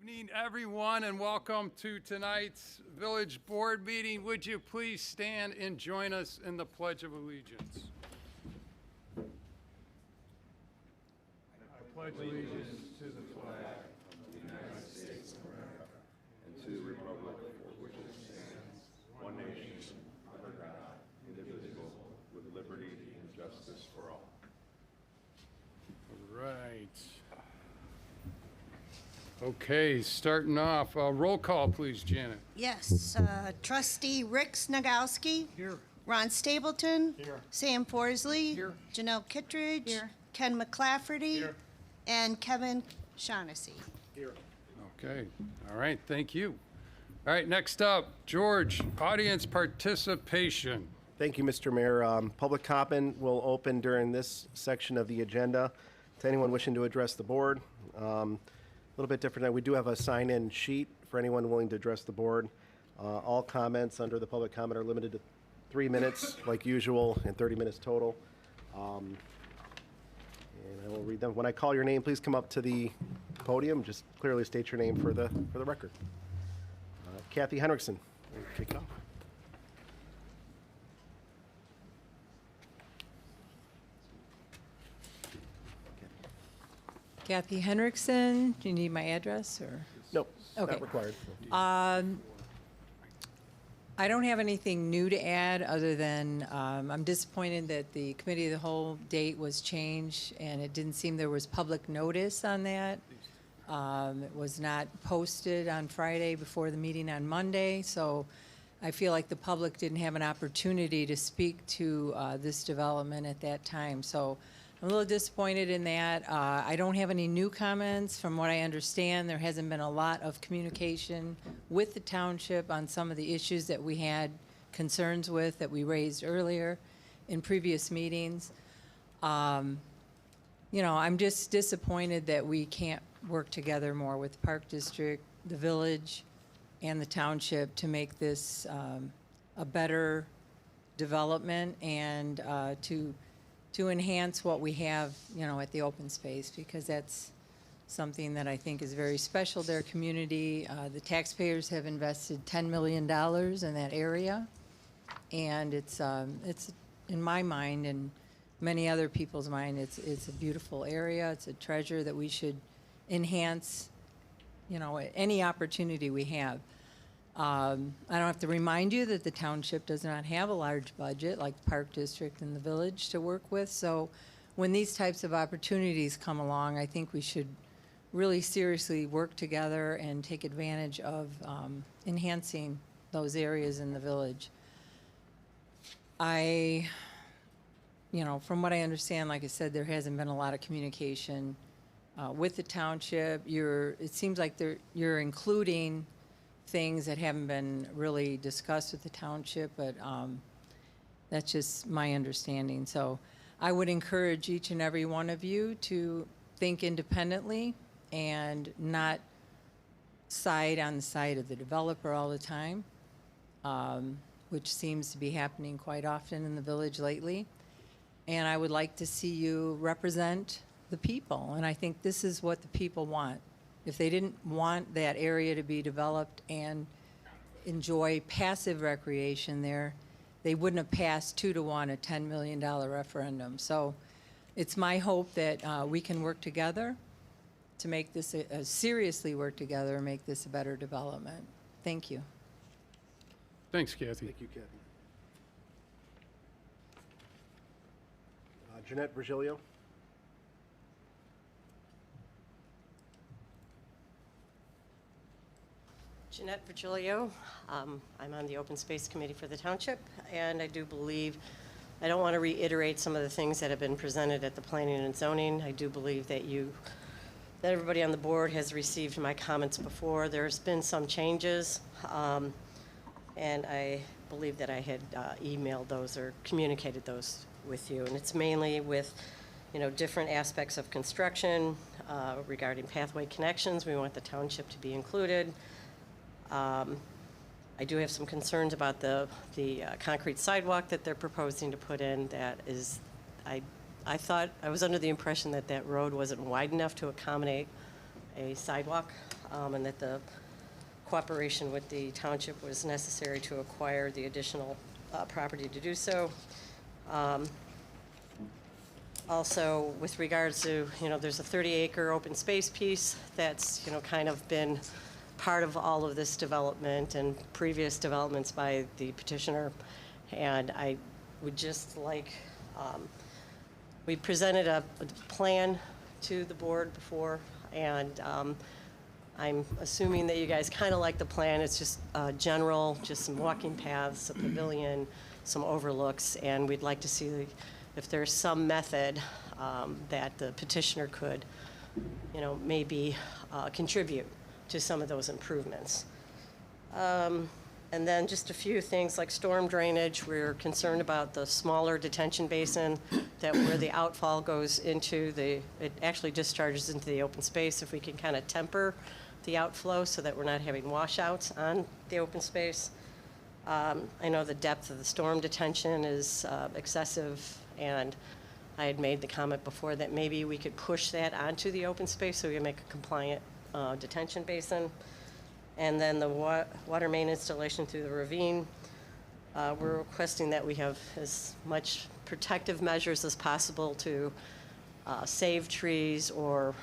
Evening, everyone, and welcome to tonight's Village Board meeting. Would you please stand and join us in the Pledge of Allegiance? I pledge allegiance to the flag of the United States of America and to the republic for which it stands, one nation, under God, indivisible, with liberty and justice for all. All right. Okay, starting off, roll call, please, Janet. Yes, trustee Rick Snagowski. Here. Ron Stapleton. Here. Sam Forsley. Here. Janelle Kittredge. Here. Ken McClafferty. Here. And Kevin Shaughnessy. Okay, all right, thank you. All right, next up, George, audience participation. Thank you, Mr. Mayor. Public comment will open during this section of the agenda to anyone wishing to address the board. A little bit different. We do have a sign-in sheet for anyone willing to address the board. All comments under the public comment are limited to 3 minutes, like usual, and 30 minutes total. And I will read them. When I call your name, please come up to the podium. Just clearly state your name for the record. Kathy Henriksen, we'll kick it off. Kathy Henriksen, do you need my address or? Nope, Okay. not required. I don't have anything new to add other than I'm disappointed that the committee of the whole date was changed and it didn't seem there was public notice on that. It was not posted on Friday before the meeting on Monday, so I feel like the public didn't have an opportunity to speak to this development at that time. So I'm a little disappointed in that. I don't have any new comments. From what I understand, there hasn't been a lot of communication with the township on some of the issues that we had concerns with that we raised earlier in previous meetings. You know, I'm just disappointed that we can't work together more with the Park District, the village, and the township to make this a better development and to enhance what we have, you know, at the open space, because that's something that I think is very special to their community. The taxpayers have invested $10 million in that area, and it's in my mind and many other people's mind, it's a beautiful area. It's a treasure that we should enhance, you know, at any opportunity we have. I don't have to remind you that the township does not have a large budget like the Park District and the village to work with. So when these types of opportunities come along, I think we should really seriously work together and take advantage of enhancing those areas in the village. You know, from what I understand, like I said, there hasn't been a lot of communication with the township. It seems like you're including things that haven't been really discussed with the township, but that's just my understanding. So I would encourage each and every one of you to think independently and not side on the side of the developer all the time, which seems to be happening quite often in the village lately. And I would like to see you represent the people, and I think this is what the people want. If they didn't want that area to be developed and enjoy passive recreation there, they wouldn't have passed 2-1 a $10 million referendum. So it's my hope that we can work together to make this, seriously work together and make this a better development. Thank you. Thanks, Kathy. Thank you, Kathy. Jeanette Virgilio. Jeanette Virgilio. I'm on the Open Space Committee for the Township, and I do believe, I don't want to reiterate some of the things that have been presented at the Planning and Zoning. I do believe that everybody on the board has received my comments before. There's been some changes, and I believe that I had emailed those or communicated those with you, and it's mainly with, you know, different aspects of construction regarding pathway connections. We want the township to be included. I do have some concerns about the concrete sidewalk that they're proposing to put in. That is, I thought, I was under the impression that that road wasn't wide enough to accommodate a sidewalk. and that the cooperation with the township was necessary to acquire the additional property to do so. Also, with regards to, there's a 30-acre open space piece that's, kind of been part of all of this development and previous developments by the petitioner. And I would just like, we presented a plan to the board before, and I'm assuming that you guys kind of like the plan. It's just general, just some walking paths, a pavilion, some overlooks, and we'd like to see if there's some method that the petitioner could, maybe contribute to some of those improvements. And then just a few things like storm drainage. We're concerned about the smaller detention basin that where the outfall goes into it actually discharges into the open space. If we can kind of temper the outflow so that we're not having washouts on the open space. I know the depth of the storm detention is excessive, and I had made the comment before that maybe we could push that onto the open space so we can make a compliant detention basin. And then the water main installation through the ravine. We're requesting that we have as much protective measures as possible to save trees or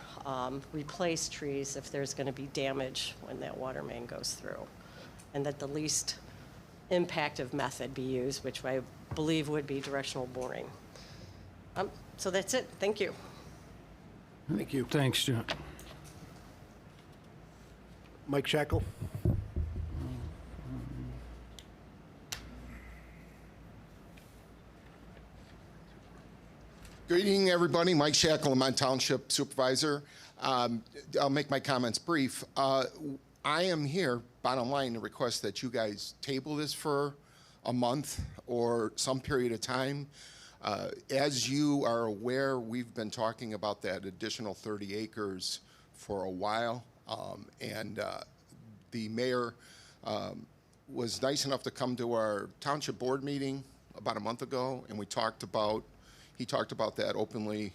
replace trees if there's going to be damage when that water main goes through. And that the least impactive method be used, which I believe would be directional boring. So that's it. Thank you. Thank you. Thanks, John. Mike Shackle? Good evening, everybody. Mike Shackle, I'm Township Supervisor. I'll make my comments brief. I am here, bottom line, to request that you guys table this for a month or some period of time. As you are aware, we've been talking about that additional 30 acres for a while. The mayor was nice enough to come to our township board meeting about a month ago, and he talked about that openly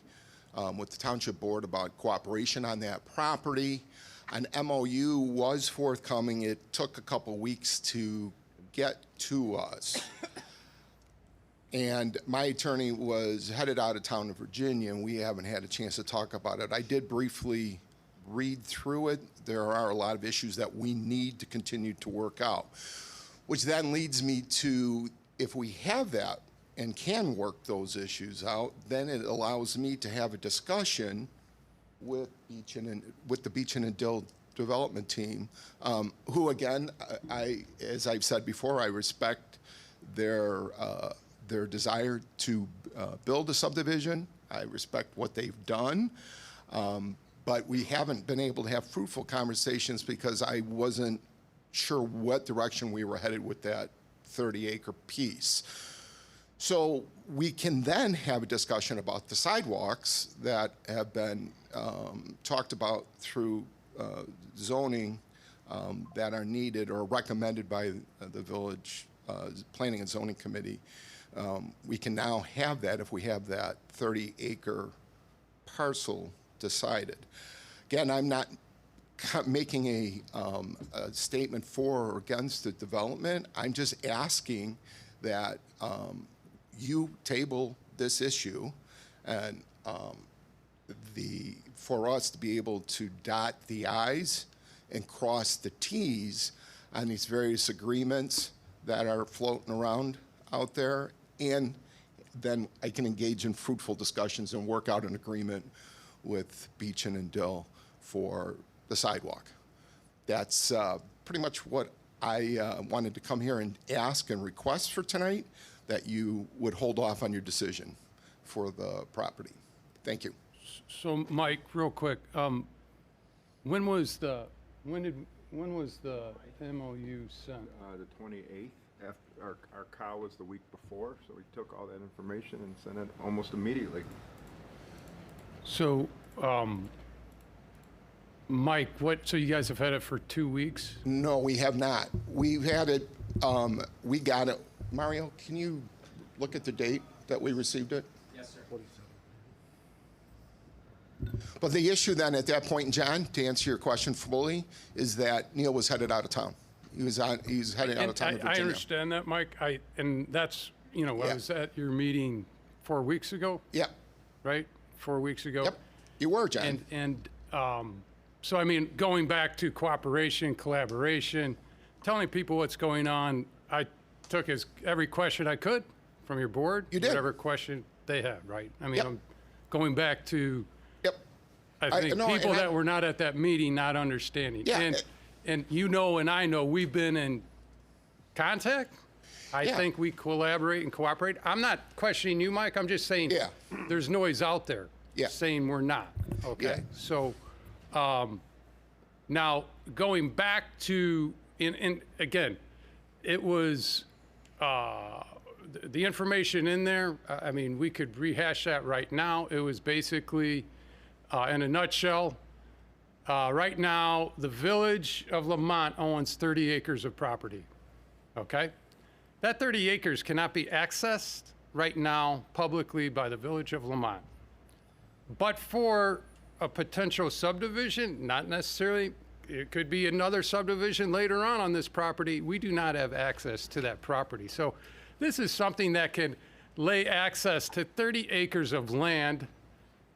with the township board about cooperation on that property. An MOU was forthcoming. It took a couple weeks to get to us. And my attorney was headed out of town to Virginia, and we haven't had a chance to talk about it. I did briefly read through it. There are a lot of issues that we need to continue to work out, which then leads me to, if we have that and can work those issues out, then it allows me to have a discussion with the Beechin and Dill development team, who again, as I've said before, I respect their desire to build a subdivision. I respect what they've done. But we haven't been able to have fruitful conversations because I wasn't sure what direction we were headed with that 30-acre piece. So we can then have a discussion about the sidewalks that have been talked about through zoning that are needed or recommended by the village planning and zoning committee. We can now have that if we have that 30-acre parcel decided. Again, I'm not making a statement for or against the development. I'm just asking that you table this issue and for us to be able to dot the I's and cross the T's on these various agreements that are floating around out there, and then I can engage in fruitful discussions and work out an agreement with Beechin and Dill for the sidewalk. That's pretty much what I wanted to come here and ask and request for tonight, that you would hold off on your decision for the property. Thank you. So, Mike, real quick, when was the MOU sent? The 28th, after our cow was the week before, so we took all that information and sent it almost immediately. So, Mike, so you guys have had it for 2 weeks? No, we have not. We've had it, we got it. Mario, can you look at the date that we received it? Yes, sir. But the issue then at that point, John, to answer your question fully, is that Neil was headed out of town. He's headed out of town to I Virginia. understand that, Mike. And that's, I Yeah. was at your meeting 4 weeks ago, Yep, right? 4 weeks ago. yep. You were, John. So, I mean, going back to cooperation, collaboration, telling people what's going on, I took every question I could from your board. You did. Whatever question they had, right? I mean, Yep. I'm going back to, Yep. I think, no, people and that were not at that meeting not understanding. Yeah, And and I know we've been in contact. I Yeah. think we collaborate and cooperate. I'm not questioning you, Mike. I'm just saying Yeah. there's noise out there Yeah. saying we're not. Okay. Yeah. So now going back to, and again, it was the information in there. I mean, we could rehash that right now. It was basically, in a nutshell, right now, the village of Lamont owns 30 acres of property, okay? That 30 acres cannot be accessed right now publicly by the village of Lamont. But for a potential subdivision, not necessarily, it could be another subdivision later on this property, we do not have access to that property. So this is something that can lay access to 30 acres of land.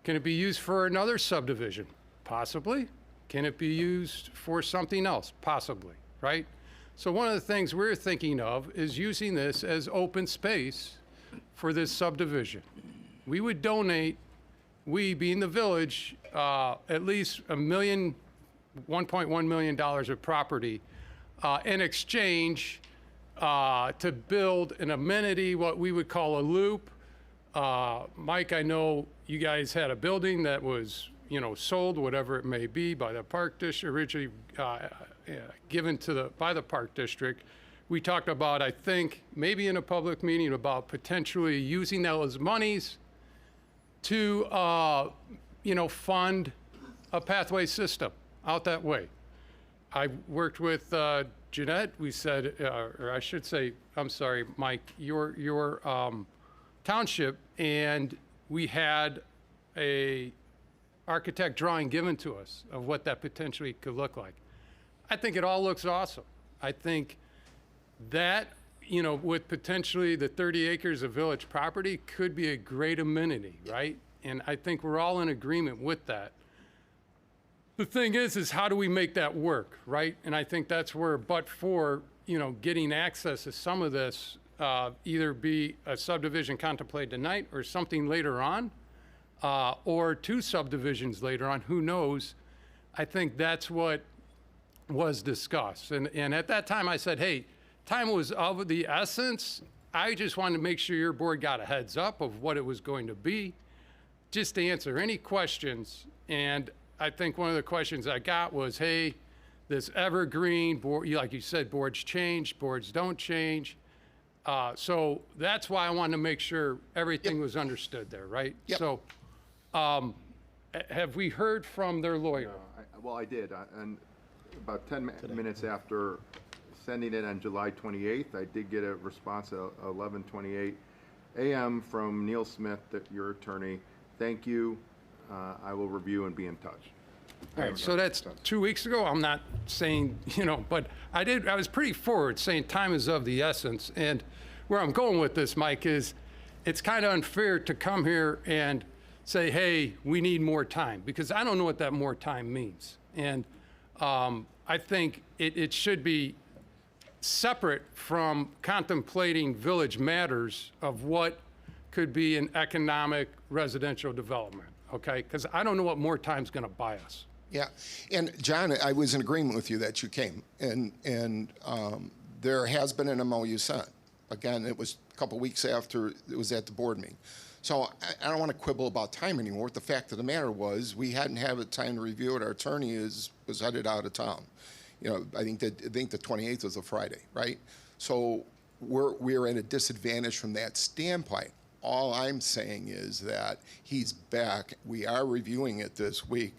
Can it be used for another subdivision? Possibly. Can it be used for something else? Possibly, right? So one of the things we're thinking of is using this as open space for this subdivision. We would donate, we being the village, at least $1.1 million of property in exchange to build an amenity, what we would call a loop. Mike, I know you guys had a building that was, sold, whatever it may be, by the Park District, originally given by the Park District. We talked about, I think, maybe in a public meeting, about potentially using those monies to, fund a pathway system out that way. I worked with Jeanette. We said, or I should say, I'm sorry, Mike, your township, and we had a architect drawing given to us of what that potentially could look like. I think it all looks awesome. I think that, with potentially the 30 acres of village property could be a great amenity, right? And I think we're all in agreement with that. The thing is how do we make that work, right? And I think that's where, but for, getting access to some of this, either be a subdivision contemplated tonight or something later on, or 2 subdivisions later on, who knows? I think that's what was discussed. And at that time I said, hey, time was of the essence. I just wanted to make sure your board got a heads up of what it was going to be, just to answer any questions. And I think one of the questions I got was, hey, this evergreen board, like you said, boards change, boards don't change. So that's why I wanted to make sure everything was understood there, right? Yep. So have we heard from their lawyer? Well, I did, and about 10 minutes after sending it on July 28th, I did get a response at 11:28 a.m. from Neil Smith, your attorney. Thank you. I will review and be in touch. All right, so that's 2 weeks ago. I'm not saying, but I was pretty forward saying time is of the essence. And where I'm going with this, Mike, is it's kind of unfair to come here and say, hey, we need more time, because I don't know what that more time means. And I think it should be separate from contemplating village matters of what could be an economic residential development, okay? Because I don't know what more time's going to buy us. Yeah, and John, I was in agreement with you that you came, and there has been an MOU sent. Again, it was a couple weeks after it was at the board meeting. So I don't want to quibble about time anymore. The fact of the matter was we hadn't had the time to review it. Our attorney was headed out of town. I think the 28th was a Friday, right? So we're at a disadvantage from that standpoint. All I'm saying is that he's back. We are reviewing it this week.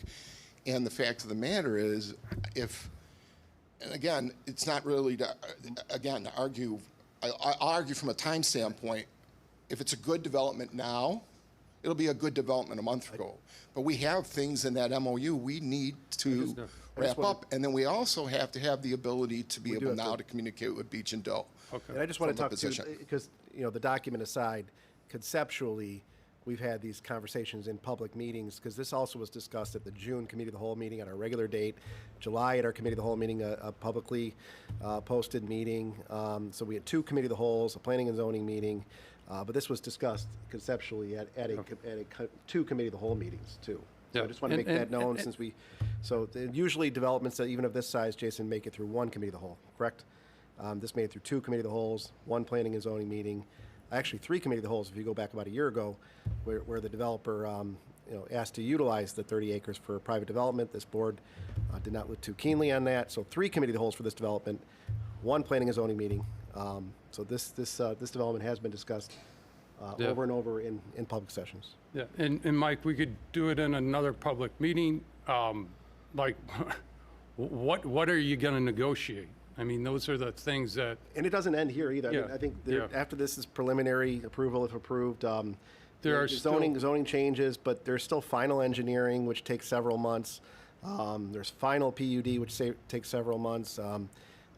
And the fact of the matter is, and again, it's not really to argue, I'll argue from a time standpoint. If it's a good development now, it'll be a good development a month ago. But we have things in that MOU we need to wrap up, and then we also have to have the ability to be able have now to- to communicate with Beach and Doe. And I just want to From the talk to, position. because, the document aside, conceptually, we've had these conversations in public meetings, because this also was discussed at the June Committee of the Whole meeting on our regular date, July at our Committee of the Whole meeting, a publicly posted meeting. So we had two Committee of the Wholes, a Planning and Zoning meeting, but this was discussed conceptually at two Committee of the Whole meetings, too. So I Yeah. just want to make And- that known, and- since usually developments that even of this size, Jason, make it through one Committee of the Whole, correct? This made it through two Committee of the Wholes, one Planning and Zoning meeting, actually three Committee of the Wholes if you go back about a year ago, where the developer asked to utilize the 30 acres for private development. This board did not look too keenly on that. So three Committee of the Wholes for this development, one Planning and Zoning meeting. So this development has been discussed Yeah. over and over in public sessions. Yeah, and Mike, we could do it in another public meeting. Like, what are you going to negotiate? I mean, those are the things that, And it doesn't end here either. I mean, Yeah, I think yeah. after this is preliminary approval, if approved. There are zoning changes, but there's still final engineering, which takes several months. There's final PUD, which takes several months.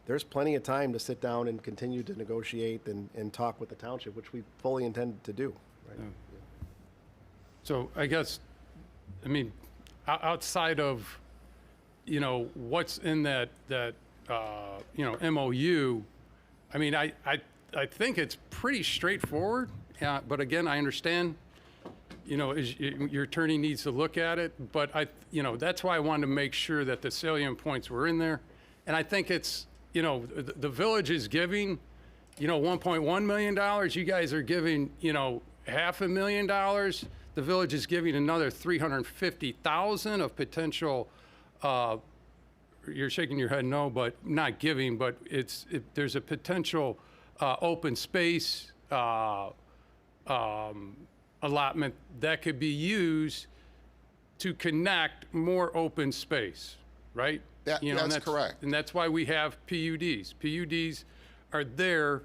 There's plenty of time to sit down and continue to negotiate and talk with the township, which we fully intend to do. Right? so I guess, I mean, outside of, what's in that MOU, I mean, I think it's pretty straightforward. But again, I understand, your attorney needs to look at it. But that's why I wanted to make sure that the salient points were in there. And I think it's, the village is giving, $1.1 million. You guys are giving, $500,000. The village is giving another $350,000 of potential, you're shaking your head no, but not giving, but there's a potential open space allotment that could be used to connect more open space, right? And That's correct. And that's why we have PUDs. PUDs are there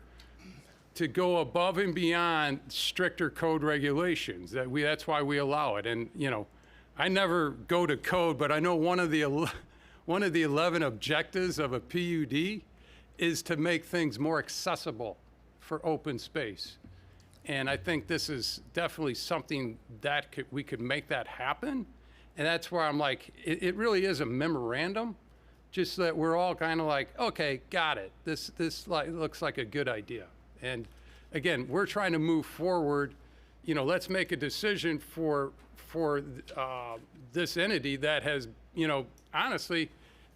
to go above and beyond stricter code regulations. That's why we allow it. And, I never go to code, but I know one of the 11 objectives of a PUD is to make things more accessible for open space. And I think this is definitely something that we could make that happen. And that's where I'm like, it really is a memorandum, just that we're all kind of like, okay, got it. This looks like a good idea. And again, we're trying to move forward. Let's make a decision for this entity that has, honestly,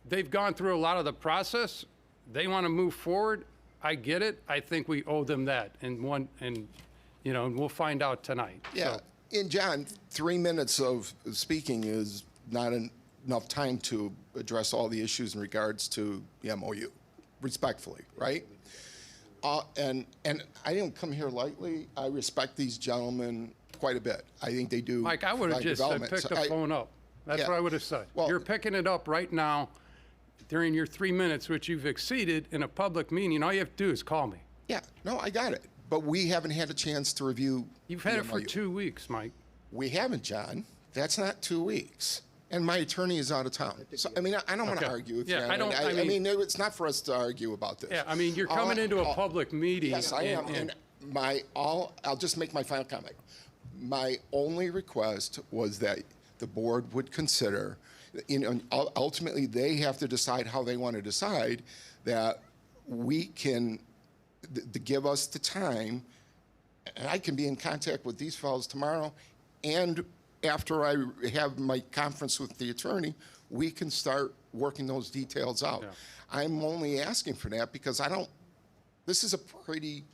they've gone through a lot of the process. They want to move forward. I get it. I think we owe them that. And we'll find out tonight. Yeah, So, and John, 3 minutes of speaking is not enough time to address all the issues in regards to the MOU, respectfully, right? And I didn't come here lightly. I respect these gentlemen quite a bit. I think they do. Mike, I would have fine just said, development. pick So the phone up. That's Yeah. what I would have said. Well- You're picking it up right now during your 3 minutes, which you've exceeded in a public meeting. All you have to do is call me. Yeah, no, I got it. But we haven't had a chance to review. You've had the it for MOU. 2 weeks, Mike. We haven't, John. That's not 2 weeks. And my attorney is out of town. So, I mean, I don't want to Okay. argue with Yeah, you. I don't- I I mean- mean, it's not for us to argue about this. Yeah, I mean, you're All coming I- into a all- public meeting. Yes, I am. and- And I'll just make my final comment. My only request was that the board would consider, ultimately, they have to decide how they want to decide, that we can, to give us the time, and I can be in contact with these fellows tomorrow, and after I have my conference with the attorney, we can start working those details out. Yeah. I'm only asking for that because this is a pretty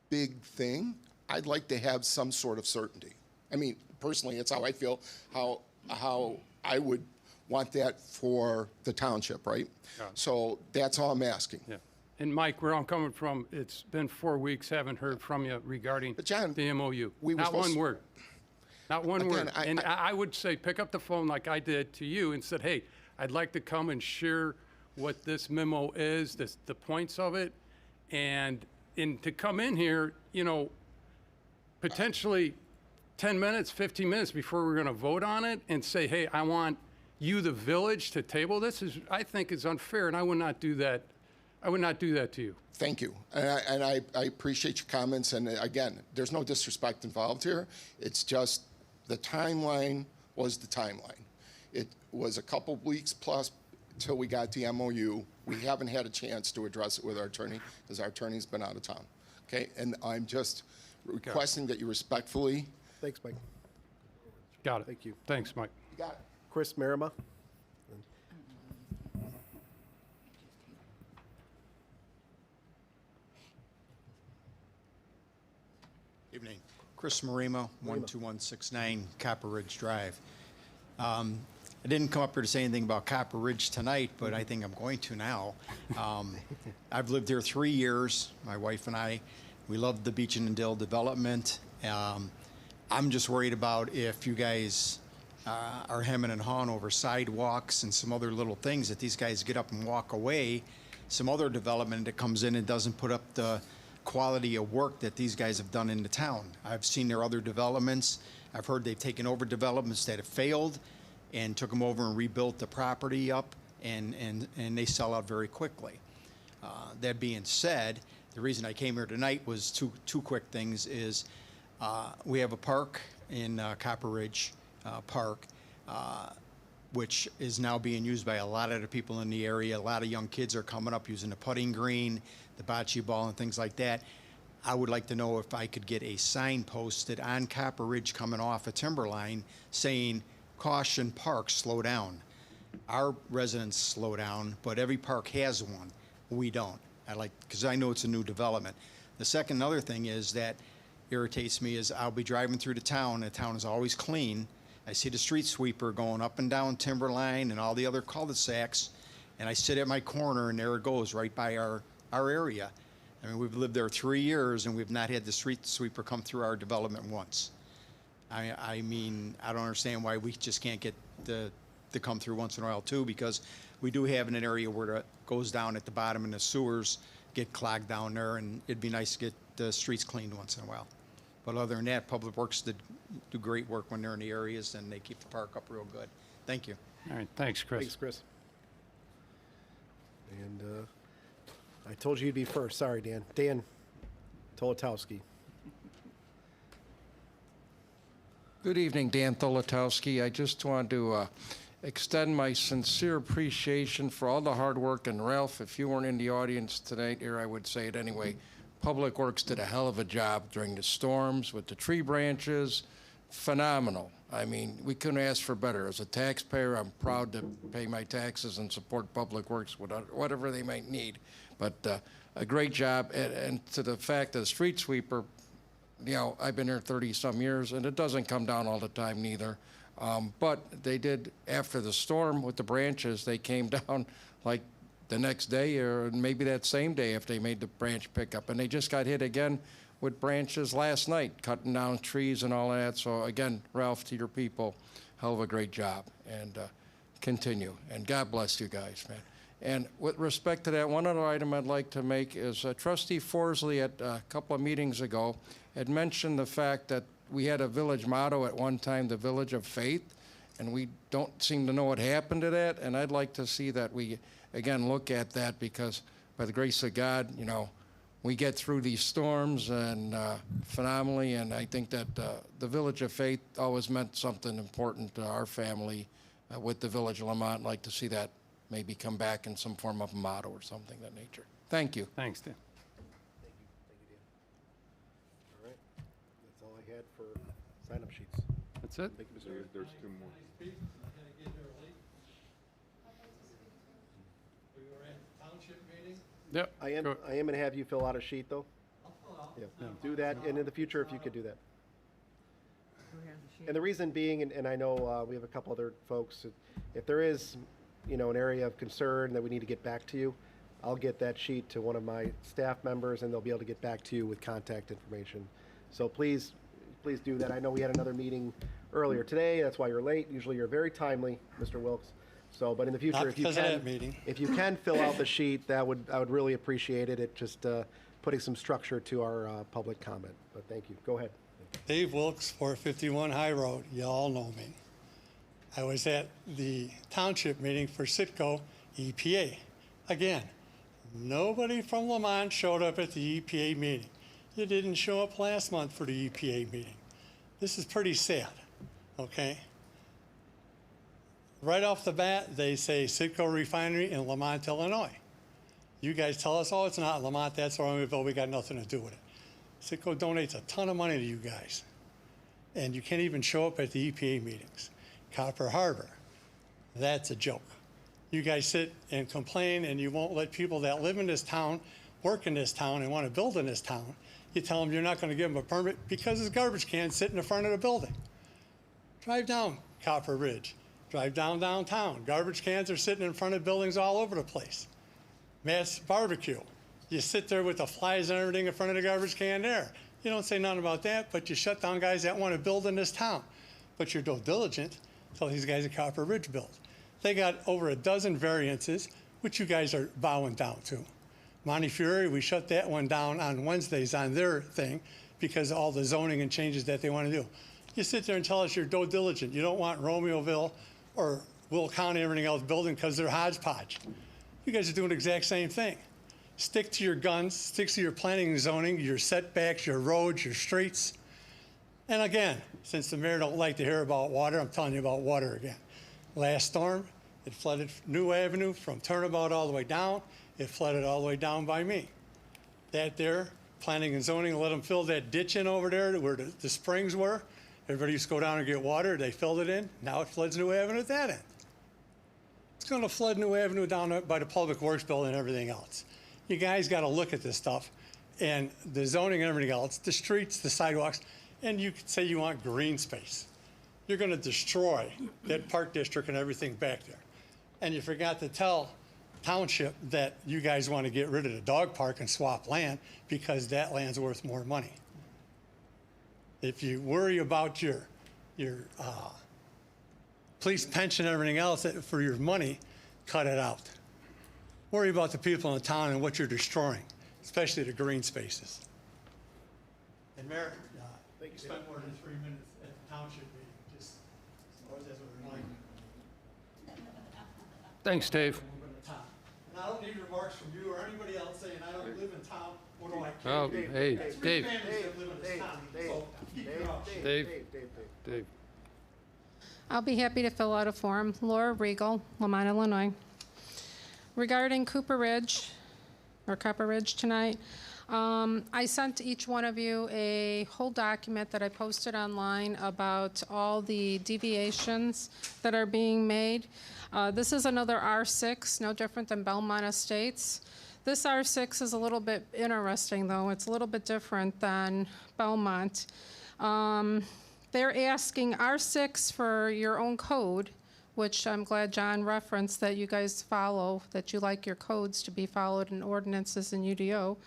big thing. I'd like to have some sort of certainty. I mean, personally, it's how I feel, how I would want that for the township, right? Yeah. So that's all I'm asking. Yeah. And Mike, where I'm coming from, it's been 4 weeks, haven't heard from you regarding But John, the MOU. we were Not supposed one to- word. Not one Again, word. I- And I would say, pick up the phone like I did to you and said, hey, I'd like to come and share what this memo is, the points of it. And to come in here, potentially 10 minutes, 15 minutes before we're going to vote on it and say, hey, I want you, the village, to table this, I think is unfair, and I would not do that. I would not do that to you. Thank you. And I appreciate your comments. And again, there's no disrespect involved here. It's just the timeline was the timeline. It was a couple weeks plus till we got the MOU. We haven't had a chance to address it with our attorney because our attorney's been out of town. Okay? And I'm just requesting that you respectfully. Thanks, Mike. Got it. Thank you. Thanks, Mike. You got it. Chris Marima. Evening. Chris Marima, 12169 Copper Ridge Drive. I didn't come up here to say anything about Copper Ridge tonight, but I think I'm going to now. I've lived here 3 years, my wife and I. We love the Beach and Dill development. I'm just worried about if you guys are hemming and hawing over sidewalks and some other little things that these guys get up and walk away. Some other development that comes in and doesn't put up the quality of work that these guys have done in the town. I've seen their other developments. I've heard they've taken over developments that have failed and took them over and rebuilt the property up, and they sell out very quickly. That being said, the reason I came here tonight was two quick things is we have a park in Copper Ridge Park, which is now being used by a lot of the people in the area. A lot of young kids are coming up using the putting green, the bocce ball, and things like that. I would like to know if I could get a sign posted on Copper Ridge coming off of Timberline saying, caution park, slow down. Our residents slow down, but every park has one. We don't. Because I know it's a new development. The other thing is that irritates me is I'll be driving through the town is always clean. I see the street sweeper going up and down Timberline and all the other cul-de-sacs, and I sit at my corner and there it goes right by our area. I mean, we've lived there 3 years and we've not had the street sweeper come through our development once. I mean, I don't understand why we just can't get to come through once in a while too, because we do have an area where it goes down at the bottom and the sewers get clogged down there, and it'd be nice to get the streets cleaned once in a while. But other than that, Public Works do great work when they're in the areas, and they keep the park up real good. Thank you. All right, thanks, Chris. Thanks, Chris. And I told you you'd be first. Sorry, Dan. Dan Tolotowski. Good evening, Dan Tolotowski. I just want to extend my sincere appreciation for all the hard work. And Ralph, if you weren't in the audience tonight here, I would say it anyway. Public Works did a hell of a job during the storms with the tree branches. Phenomenal. I mean, we couldn't ask for better. As a taxpayer, I'm proud to pay my taxes and support Public Works, whatever they might need. But a great job. And to the fact that the street sweeper, you know, I've been here 30-some years, and it doesn't come down all the time neither. But they did, after the storm with the branches, they came down like the next day or maybe that same day if they made the branch pickup. And they just got hit again with branches last night, cutting down trees and all that. So again, Ralph, to your people, hell of a great job. And continue. And God bless you guys, man. And with respect to that, one other item I'd like to make is Trustee Forsley at a couple of meetings ago had mentioned the fact that we had a village motto at one time, the Village of Faith, and we don't seem to know what happened to that. And I'd like to see that we, again, look at that, because by the grace of God, you know, we get through these storms and phenomenally, and I think that the Village of Faith always meant something important to our family with the Village of Lamont. I'd like to see that maybe come back in some form of a motto or something of that nature. Thank you. Thanks, Dan. All right. That's all I had for sign-up sheets. That's it? Thank you, Mr. There's two more. Yep. I am Go- going to have you fill out a sheet, though. Yeah. Do that, and in the future, if you could do that. And the reason being, and I know we have a couple other folks, if there is, you know, an area of concern that we need to get back to you, I'll get that sheet to one of my staff members, and they'll be able to get back to you with contact information. So please do that. I know we had another meeting earlier today. That's why you're late. Usually you're very timely, Mr. Wilkes. So, but in the future, Not if you because of can, that meeting. if you can fill out the sheet, I would really appreciate it. It just putting some structure to our public comment. But thank you. Go ahead. Dave Wilkes, 451 High Road. You all know me. I was at the township meeting for Citgo EPA. Again, nobody from Lamont showed up at the EPA meeting. You didn't show up last month for the EPA meeting. This is pretty sad, okay? Right off the bat, they say Citgo Refinery in Lamont, Illinois. You guys tell us, oh, it's not Lamont, that's Ormeville, we got nothing to do with it. Citgo donates a ton of money to you guys, and you can't even show up at the EPA meetings. Copper Harbor, that's a joke. You guys sit and complain, and you won't let people that live in this town, work in this town, and want to build in this town. You tell them you're not going to give them a permit because there's garbage cans sitting in front of the building. Drive down Copper Ridge. Drive downtown. Garbage cans are sitting in front of buildings all over the place. Matt's Barbecue. You sit there with the flies and everything in front of the garbage can there. You don't say nothing about that, but you shut down guys that want to build in this town. But you're diligent till these guys at Copper Ridge build. They got over a dozen variances, which you guys are bowing down to. Montefiore, we shut that one down on Wednesdays on their thing because of all the zoning and changes that they want to do. You sit there and tell us you're diligent. You don't want Romeoville or Will County, everything else building because they're hodgepodge. You guys are doing the exact same thing. Stick to your guns, stick to your planning and zoning, your setbacks, your roads, your streets. And again, since the mayor don't like to hear about water, I'm telling you about water again. Last storm, it flooded New Avenue from Turnabout all the way down. It flooded all the way down by me. That there, planning and zoning, let them fill that ditch in over there where the springs were. Everybody used to go down and get water. They filled it in. Now it floods New Avenue at that end. It's going to flood New Avenue down by the Public Works building and everything else. You guys got to look at this stuff and the zoning and everything else, the streets, the sidewalks, and you could say you want green space. You're going to destroy that park district and everything back there. And you forgot to tell township that you guys want to get rid of the dog park and swap land because that land's worth more money. If you worry about your police pension and everything else for your money, cut it out. Worry about the people in the town and what you're destroying, especially the green spaces. And Mayor, you spent more than 3 minutes at the township meeting, just as always as a reminder. Thanks, Dave. And I don't need remarks from you or anybody else saying I don't live in town. What do I care? Oh, hey, That's Dave. three families that live in this town. So keep your mouth shut. Dave. I'll be happy to fill out a form. Laura Regal, Lamont, Illinois. Regarding Copper Ridge tonight, I sent each one of you a whole document that I posted online about all the deviations that are being made. This is another R6, no different than Belmont Estates. This R6 is a little bit interesting, though. It's a little bit different than Belmont. They're asking R6 for your own code, which I'm glad John referenced that you guys follow, that you like your codes to be followed in ordinances and UDO.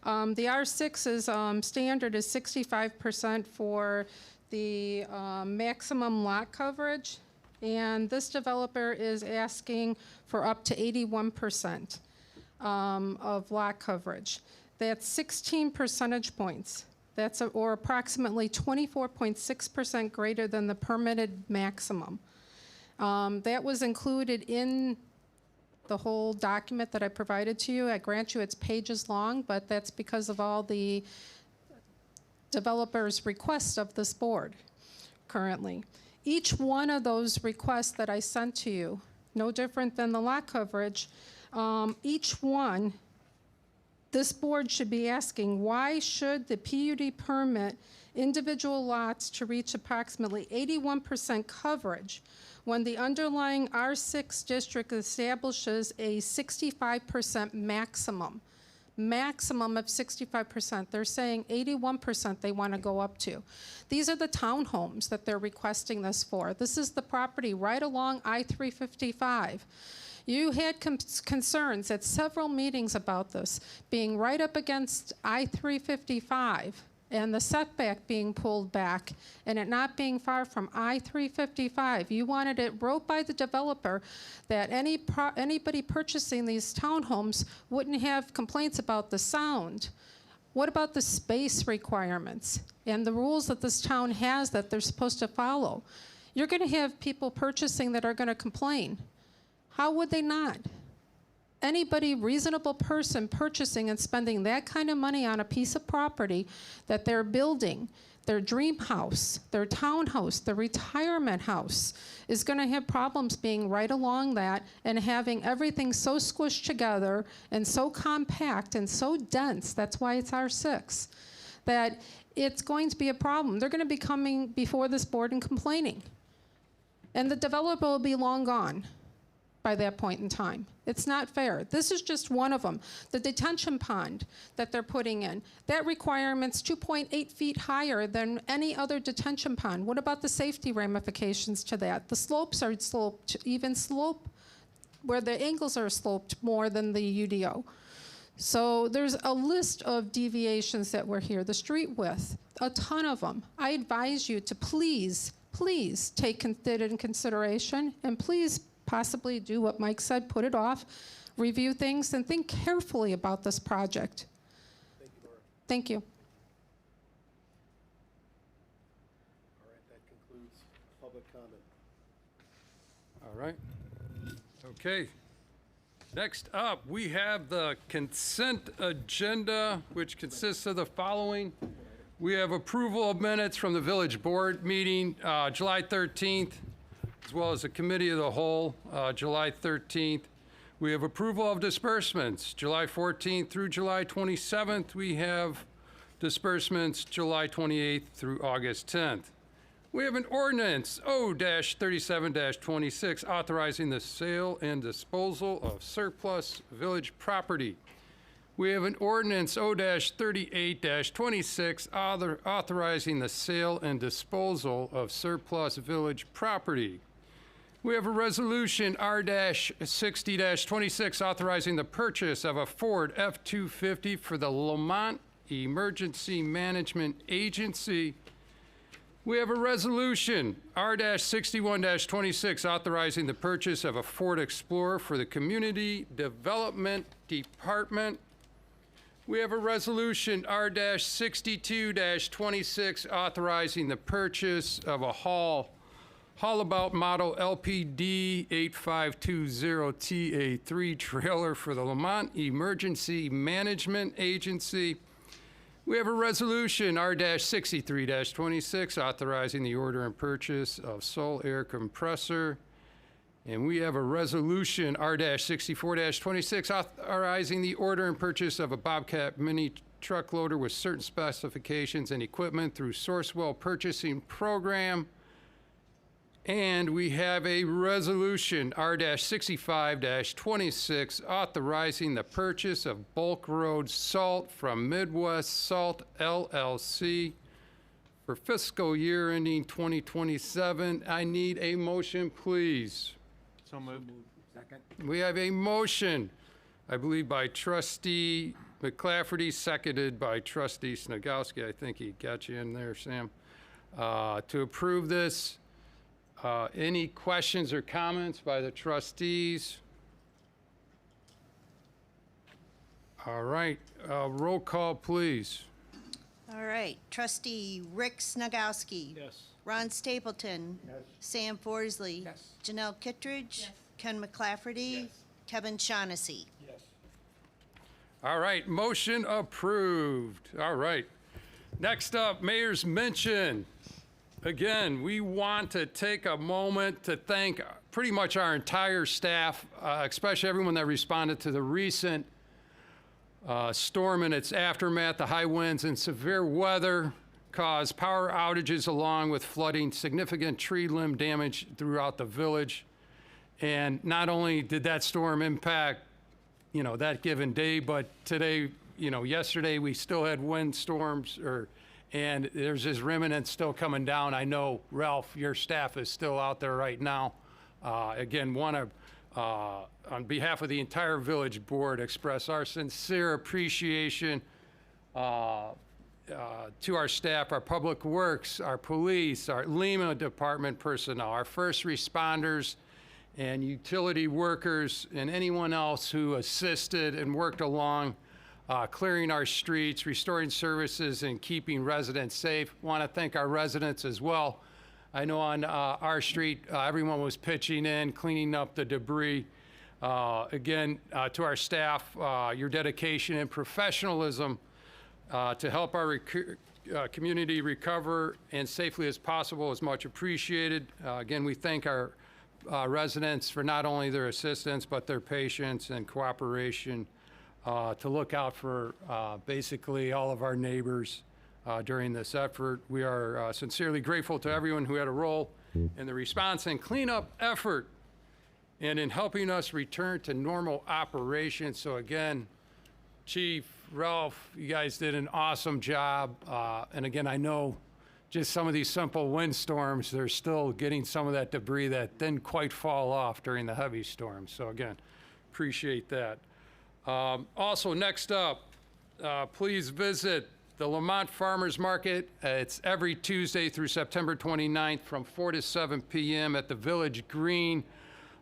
The R6's standard is 65% for the maximum lot coverage, and this developer is asking for up to 81% of lot coverage. That's 16 percentage points. That's or approximately 24.6% greater than the permitted maximum. That was included in the whole document that I provided to you. I grant you it's pages long, but that's because of all the developers' requests of this board currently. Each one of those requests that I sent to you, no different than the lot coverage, each one, this board should be asking, why should the PUD permit individual lots to reach approximately 81% coverage when the underlying R6 district establishes a 65% maximum of 65%. They're saying 81% they want to go up to. These are the townhomes that they're requesting this for. This is the property right along I-355. You had concerns at several meetings about this, being right up against I-355 and the setback being pulled back and it not being far from I-355. You wanted it wrote by the developer that anybody purchasing these townhomes wouldn't have complaints about the sound. What about the space requirements? and the rules that this town has that they're supposed to follow. You're going to have people purchasing that are going to complain. How would they not? Anybody, reasonable person purchasing and spending that kind of money on a piece of property that they're building, their dream house, their townhouse, their retirement house, is going to have problems being right along that and having everything so squished together and so compact and so dense, that's why it's R6, that it's going to be a problem. They're going to be coming before this board and complaining. And the developer will be long gone by that point in time. It's not fair. This is just one of them. The detention pond that they're putting in, that requirement's 2.8 feet higher than any other detention pond. What about the safety ramifications to that? The slopes are sloped, even slope where the angles are sloped more than the UDO. So there's a list of deviations that were here. The street width, a ton of them. I advise you to please take that into consideration, and please possibly do what Mike said, put it off, review things, and think carefully about this project. Thank you, Laura. Thank you. All right, that concludes public comment. All right. Okay. Next up, we have the consent agenda, which consists of the following. We have approval of minutes from the village board meeting, July 13th, as well as the committee of the whole, July 13th. We have approval of disbursements, July 14th through July 27th. We have disbursements July 28th through August 10th. We have an ordinance O-37-26 authorizing the sale and disposal of surplus village property. We have an ordinance O-38-26 authorizing the sale and disposal of surplus village property. We have a resolution R-60-26 authorizing the purchase of a Ford F-250 for the Lamont Emergency Management Agency. We have a resolution R-61-26 authorizing the purchase of a Ford Explorer for the Community Development Department. We have a resolution R-62-26 authorizing the purchase of a Haulabout Model LPD 8520 TA3 trailer for the Lamont Emergency Management Agency. We have a resolution R-63-26 authorizing the order and purchase of Sol Air Compressor. And we have a resolution R-64-26 authorizing the order and purchase of a Bobcat mini truck loader with certain specifications and equipment through Sourcewell Purchasing Program. And we have a resolution R-65-26 authorizing the purchase of bulk road salt from Midwest Salt LLC for fiscal year ending 2027. I need a motion, please. So moved. Second. We have a motion, I believe by trustee McClafferty, seconded by trustee Snagowski. I think he got you in there, Sam, to approve this. Any questions or comments by the trustees? All right, roll call, please. All right, trustee Rick Snagowski. Yes. Ron Stapleton. Yes. Sam Forsley. Yes. Janelle Kittredge. Ken McClafferty. Kevin Shaughnessy. Yes. All right, motion approved. All right. Next up, mayor's mention. Again, we want to take a moment to thank pretty much our entire staff, especially everyone that responded to the recent storm and its aftermath. The high winds and severe weather caused power outages along with flooding, significant tree limb damage throughout the village. And not only did that storm impact, that given day, but today, yesterday we still had windstorms and there's this remnant still coming down. I know, Ralph, your staff is still out there right now. Again, want to, on behalf of the entire village board, express our sincere appreciation to our staff, our public works, our police, our Lima department personnel, our first responders, and utility workers, and anyone else who assisted and worked along clearing our streets, restoring services, and keeping residents safe. Want to thank our residents as well. I know on our street, everyone was pitching in, cleaning up the debris. Again, to our staff, your dedication and professionalism to help our community recover and safely as possible is much appreciated. Again, we thank our residents for not only their assistance, but their patience and cooperation to look out for basically all of our neighbors during this effort. We are sincerely grateful to everyone who had a role in the response and cleanup effort and in helping us return to normal operations. So again, Chief, Ralph, you guys did an awesome job. And again, I know just some of these simple windstorms, they're still getting some of that debris that didn't quite fall off during the heavy storms. So again, appreciate that. Also, next up, please visit the Lamont Farmers Market. It's every Tuesday through September 29th from 4 to 7 p.m. at the Village Green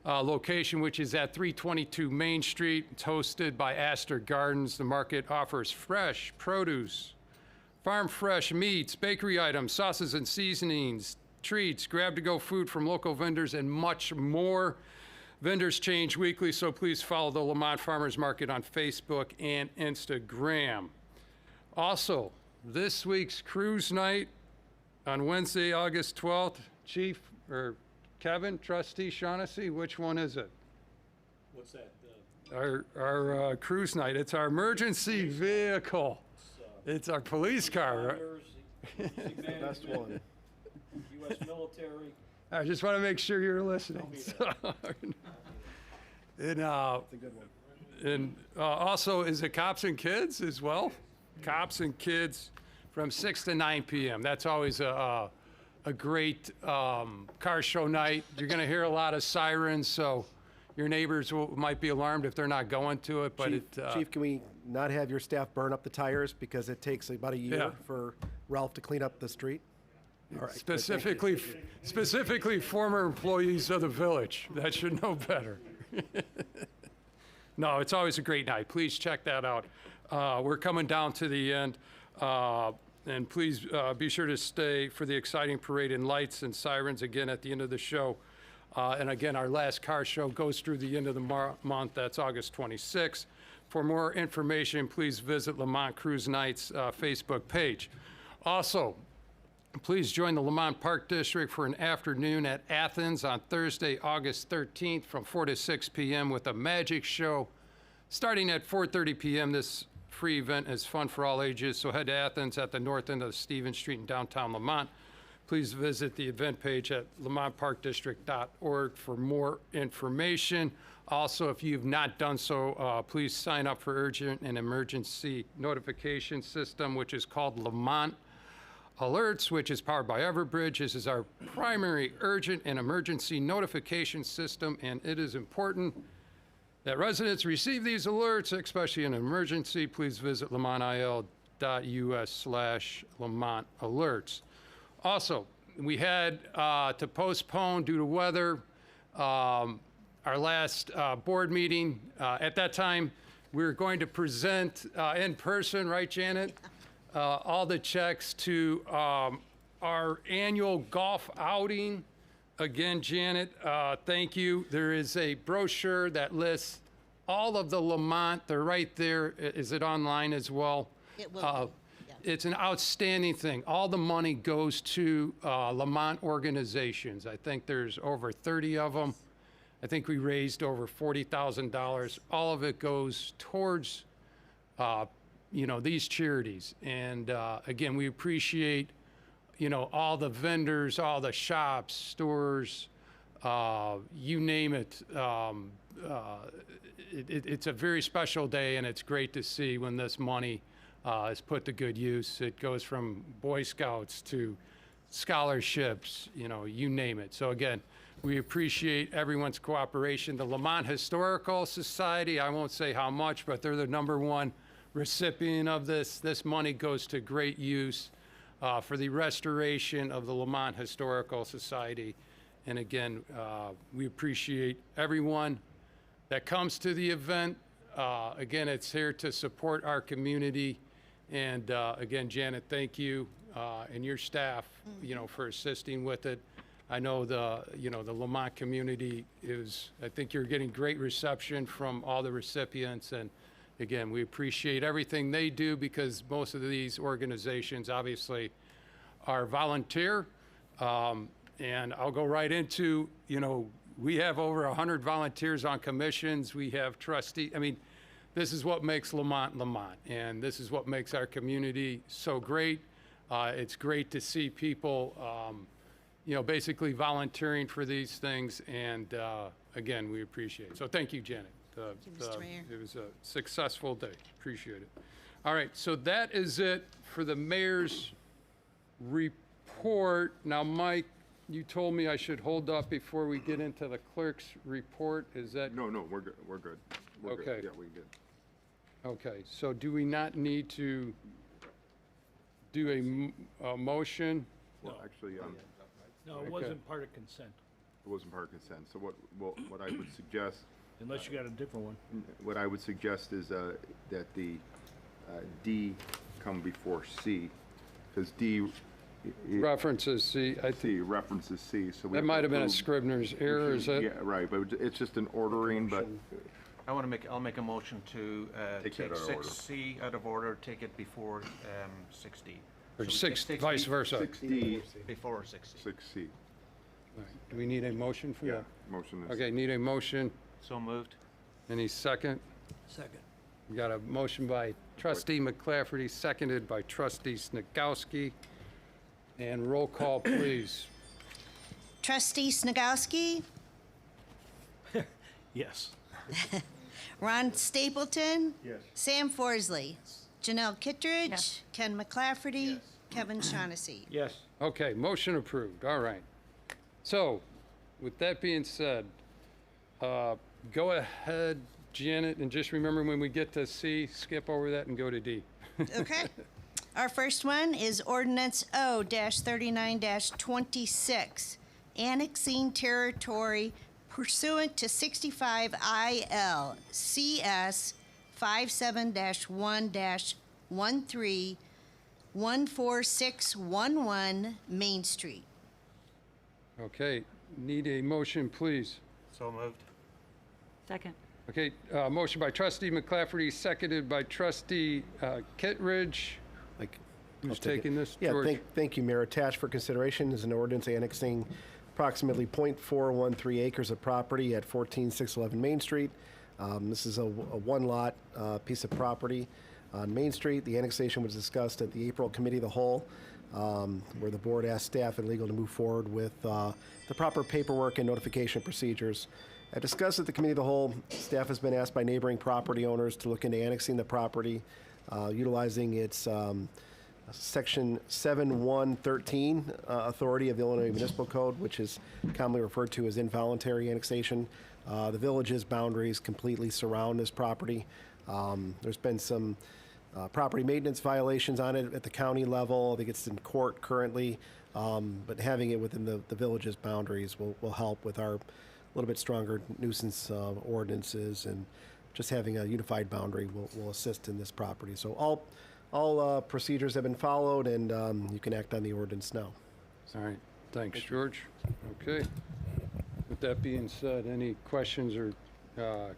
location, which is at 322 Main Street. It's hosted by Astor Gardens. The market offers fresh produce, farm fresh meats, bakery items, sauces and seasonings, treats, grab-to-go food from local vendors, and much more. Vendors change weekly, so please follow the Lamont Farmers Market on Facebook and Instagram. Also, this week's cruise night on Wednesday, August 12th, Chief, or Kevin, Trustee Shaughnessy, which one is it? What's that? Our cruise night. It's our emergency vehicle. It's our police car. It's the Best one. U.S. military. I just want to make sure you're listening. And, That's a good one. and also, is it Cops and Kids as well? Cops and Kids from 6 to 9 p.m. That's always a great car show night. You're going to hear a lot of sirens, so your neighbors might be alarmed if they're not going to it. But Chief, can we not have your staff burn up the tires because it takes about a year Yeah. for Ralph to clean up the street? All right, good, thank you. specifically former employees of the village that should know better. No, it's always a great night. Please check that out. We're coming down to the end. And please be sure to stay for the exciting parade and lights and sirens again at the end of the show. And again, our last car show goes through the end of the month. That's August 26th. For more information, please visit Lamont Cruise Nights Facebook page. Also, please join the Lamont Park District for an afternoon at Athens on Thursday, August 13th from 4 to 6 p.m. with a magic show starting at 4:30 p.m. This free event is fun for all ages, so head to Athens at the north end of Stevens Street in downtown Lamont. Please visit the event page at lamontparkdistrict.org for more information. Also, if you've not done so, please sign up for urgent and emergency notification system, which is called Lamont Alerts, which is powered by Everbridge. This is our primary urgent and emergency notification system, and it is important that residents receive these alerts, especially in an emergency. Please visit lamontil.us/Lamont Alerts. Also, we had to postpone due to weather our last board meeting. At that time, we were going to present in person, right, Janet? All the checks to our annual golf outing. Again, Janet, thank you. There is a brochure that lists all of the Lamont. They're right there. Is it online as well? It will be, yeah. It's an outstanding thing. All the money goes to Lamont organizations. I think there's over 30 of them. I think we raised over $40,000. All of it goes towards, these charities. And again, we appreciate, all the vendors, all the shops, stores, you name it. It's a very special day, and it's great to see when this money is put to good use. It goes from Boy Scouts to scholarships, you name it. So again, we appreciate everyone's cooperation. The Lamont Historical Society, I won't say how much, but they're the #1 recipient of this. This money goes to great use for the restoration of the Lamont Historical Society. And again, we appreciate everyone that comes to the event. Again, it's here to support our community. And again, Janet, thank you and your staff, for assisting with it. I know the Lamont community I think you're getting great reception from all the recipients. And again, we appreciate everything they do because most of these organizations obviously are volunteer. And I'll go right into, we have over 100 volunteers on commissions. We have trustees. I mean, this is what makes Lamont Lamont, and this is what makes our community so great. It's great to see people, basically volunteering for these things, and again, we appreciate it. So thank you, Janet. Mr. Mayor. It was a successful day. Appreciate it. All right, so that is it for the mayor's report. Now, Mike, you told me I should hold up before we get into the clerk's report. Is that? No, we're good. We're good. We're good. Okay. Yeah, we good. Okay, so do we not need to do a motion? Well, actually, No, it wasn't part of consent, it wasn't part of consent. So what I would suggest, unless you got a different one. what I would suggest is that the D come before C, because D. References, see, I think C references C, so we. that have might to have been a approve- Scrivener's error, is Yeah, it? right, but it's just an ordering, but I'll make a motion to Take take that out of order. 6C out of order, take it before 6D. Or So six, 6D vice versa? 6D, Before 6C. 6C. All right. Do we need a motion for Yeah, that? motion is. Okay, need a motion. So moved. Any second? Second. We got a motion by trustee McClafferty, seconded by trustee Snagowski. And roll call, please. Trustee Snagowski, Yes. Ron Stapleton. Yes. Sam Forsley. Janelle Kittredge. Ken McClafferty. Kevin Shaughnessy. Yes. Okay, motion approved, all right. So, with that being said, go ahead, Janet, and just remember when we get to C, skip over that and go to D. Okay. Our first one is ordinance O-39-26, annexing territory pursuant to 65 IL CS 57-1-13-14611 Main Street. Okay, need a motion, please. So moved. Second. Okay, motion by trustee McClafferty, seconded by trustee Kittredge. Like, Who's I'll take it. taking this? Yeah, George? thank you, Mayor. Attached for consideration is an ordinance annexing approximately .413 acres of property at 14611 Main Street. This is a one-lot piece of property on Main Street. The annexation was discussed at the April Committee of the Whole, where the board asked staff and legal to move forward with the proper paperwork and notification procedures. I discussed at the Committee of the Whole, staff has been asked by neighboring property owners to look into annexing the property, utilizing its Section 7113 authority of the Illinois Municipal Code, which is commonly referred to as involuntary annexation. The village's boundaries completely surround this property. There's been some property maintenance violations on it at the county level. I think it's in court currently, but having it within the village's boundaries will help with our little bit stronger nuisance ordinances, and just having a unified boundary will assist in this property. So all procedures have been followed, and you can act on the ordinance now. All right, thanks, George. Okay. With that being said, any questions or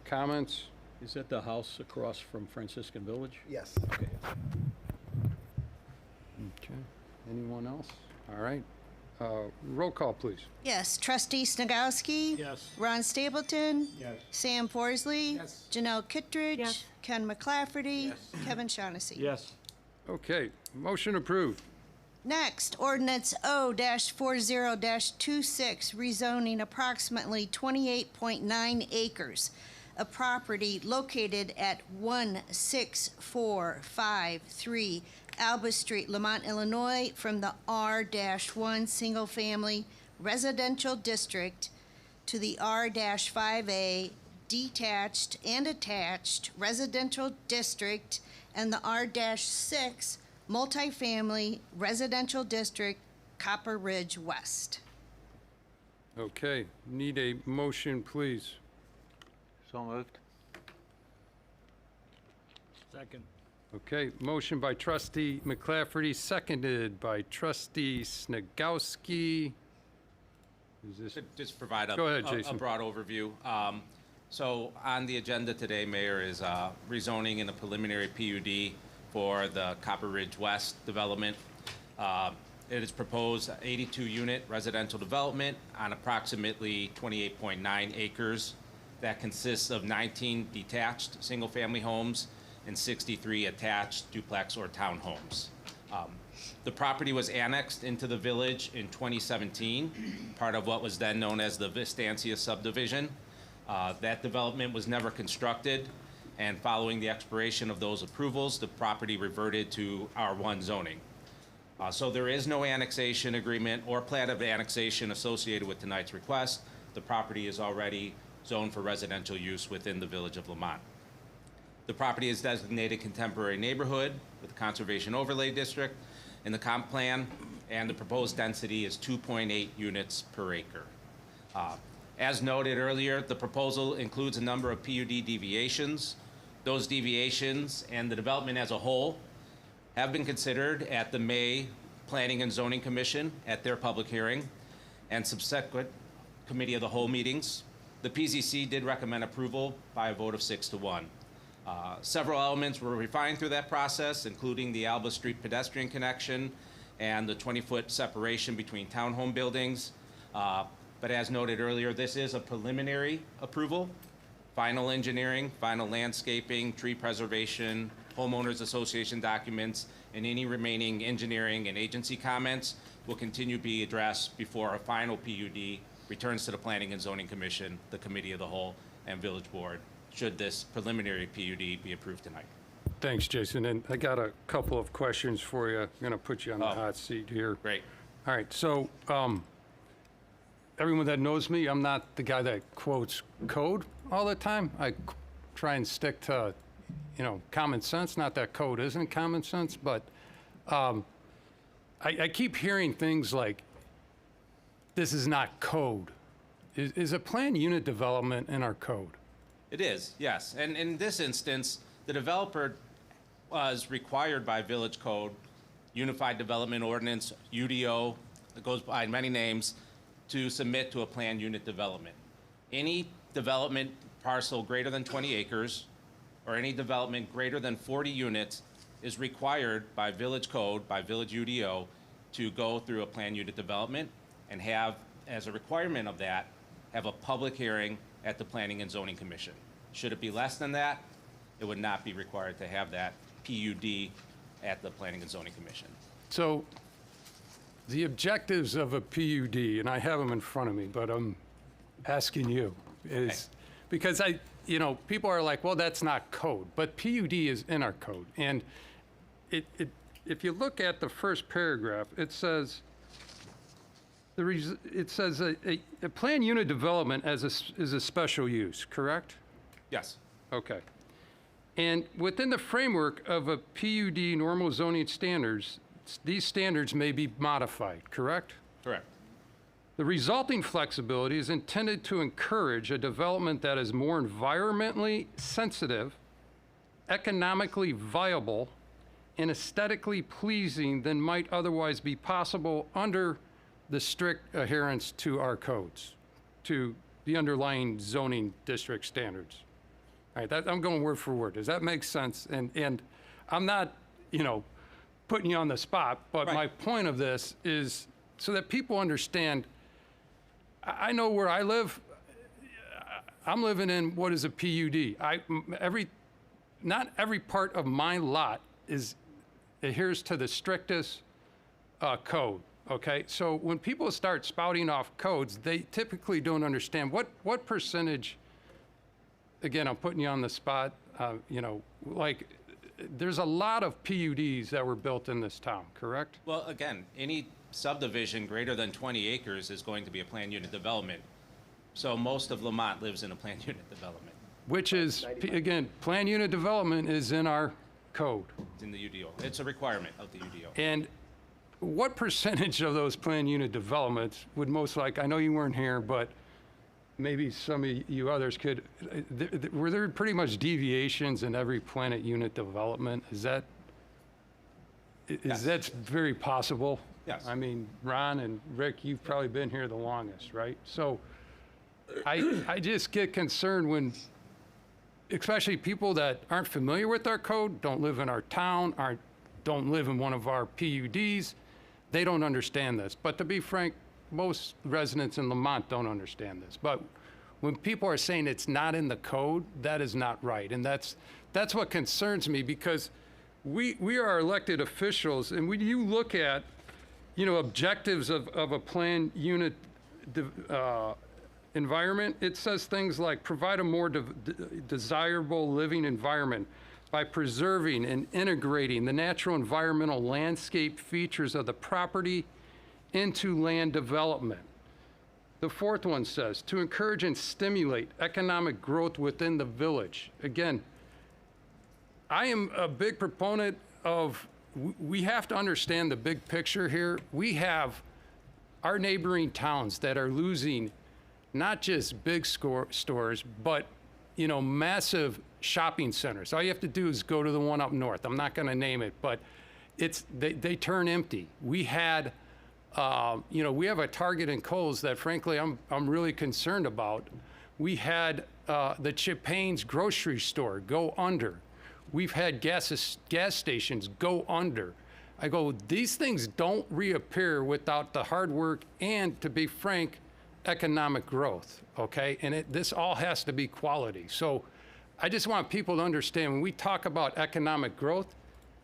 comments? Is that the house across from Franciscan Village? Yes. Okay. Okay. Anyone else? All right. Roll call, please. Yes, trustee Snagowski. Yes. Ron Stapleton. Yes. Sam Forsley. Yes. Janelle Kittredge. Yes. Ken McClafferty. Kevin Shaughnessy. Yes. Okay, motion approved. Next, ordinance O-40-26, rezoning approximately 28.9 acres of property located at 16453 Alba Street, Lamont, Illinois, from the R-1 Single Family Residential District to the R-5A Detached and Attached Residential District and the R-6 Multifamily Residential District, Copper Ridge West. Okay, need a motion, please. So moved. Second. Okay, motion by trustee McClafferty, seconded by trustee Snagowski. Is this, Just provide Go ahead, a Jason. broad overview. So on the agenda today, Mayor, is rezoning in the preliminary PUD for the Copper Ridge West development. It is proposed 82-unit residential development on approximately 28.9 acres that consists of 19 detached single-family homes and 63 attached duplex or townhomes. The property was annexed into the village in 2017, part of what was then known as the Vistancia subdivision. That development was never constructed, and following the expiration of those approvals, the property reverted to R1 zoning. So there is no annexation agreement or plan of annexation associated with tonight's request. The property is already zoned for residential use within the village of Lamont. The property is designated contemporary neighborhood with a conservation overlay district in the comp plan, and the proposed density is 2.8 units per acre. As noted earlier, the proposal includes a number of PUD deviations. Those deviations and the development as a whole have been considered at the May Planning and Zoning Commission at their public hearing and subsequent Committee of the Whole meetings. The PZC did recommend approval by a vote of 6-1. Several elements were refined through that process, including the Alba Street pedestrian connection and the 20-foot separation between townhome buildings. But as noted earlier, this is a preliminary approval. Final engineering, final landscaping, tree preservation, homeowners association documents, and any remaining engineering and agency comments will continue to be addressed before a final PUD returns to the Planning and Zoning Commission, the Committee of the Whole, and Village Board, should this preliminary PUD be approved tonight. thanks, Jason, and I got a couple of questions for you. I'm gonna put you on the hot seat here. Great. All right, so, everyone that knows me, I'm not the guy that quotes code all the time. I try and stick to, common sense. Not that code isn't common sense, but I keep hearing things like, this is not code. Is a planned unit development in our code? It is, yes. And in this instance, the developer was required by Village Code, Unified Development Ordinance, UDO, it goes by many names, to submit to a planned unit development. Any development parcel greater than 20 acres or any development greater than 40 units is required by Village Code, by Village UDO, to go through a planned unit development and have, as a requirement of that, have a public hearing at the Planning and Zoning Commission. Should it be less than that, it would not be required to have that PUD at the Planning and Zoning Commission. So the objectives of a PUD, and I have them in front of me, but I'm asking you, is because people are like, well, that's not code, but PUD is in our code. And if you look at the first paragraph, it says, a planned unit development is a special use, correct? Yes. Okay. And within the framework of a PUD normal zoning standards, these standards may be modified, correct? Correct. The resulting flexibility is intended to encourage a development that is more environmentally sensitive, economically viable, and aesthetically pleasing than might otherwise be possible under the strict adherence to our codes, to the underlying zoning district standards. All right, I'm going word for word. Does that make sense? And I'm not, putting you on the spot, but my point of this is so that people understand. I know where I live. I'm living in what is a PUD. Not every part of my lot adheres to the strictest code. Okay, so when people start spouting off codes, they typically don't understand what percentage. Again, I'm putting you on the spot. There's a lot of PUDs that were built in this town, correct? Well, again, any subdivision greater than 20 acres is going to be a planned unit development. So most of Lamont lives in a planned unit development. Which is, again, planned unit development is in our code. It's in the UDO. It's a requirement of the UDO. And what percentage of those planned unit developments would most likely, I know you weren't here, but maybe some of you others could, were there pretty much deviations in every planet unit development? Is that very possible? Yes. I mean, Ron and Rick, you've probably been here the longest, right? So I just get concerned when, especially people that aren't familiar with our code, don't live in our town, don't live in one of our PUDs, they don't understand this. But to be frank, most residents in Lamont don't understand this. But when people are saying it's not in the code, that is not right. And that's what concerns me, because we are elected officials, and when you look at, objectives of a planned unit environment, it says things like provide a more desirable living environment by preserving and integrating the natural environmental landscape features of the property into land development. The fourth one says to encourage and stimulate economic growth within the village. Again, I am a big proponent of, we have to understand the big picture here. We have our neighboring towns that are losing not just big stores, but massive shopping centers. All you have to do is go to the one up north. I'm not going to name it, but they turn empty. We had, we have a Target and Kohl's that, frankly, I'm really concerned about. We had the Chipayne's grocery store go under. We've had gas stations go under. I go, these things don't reappear without the hard work and, to be frank, economic growth, okay? And this all has to be quality. So I just want people to understand, when we talk about economic growth,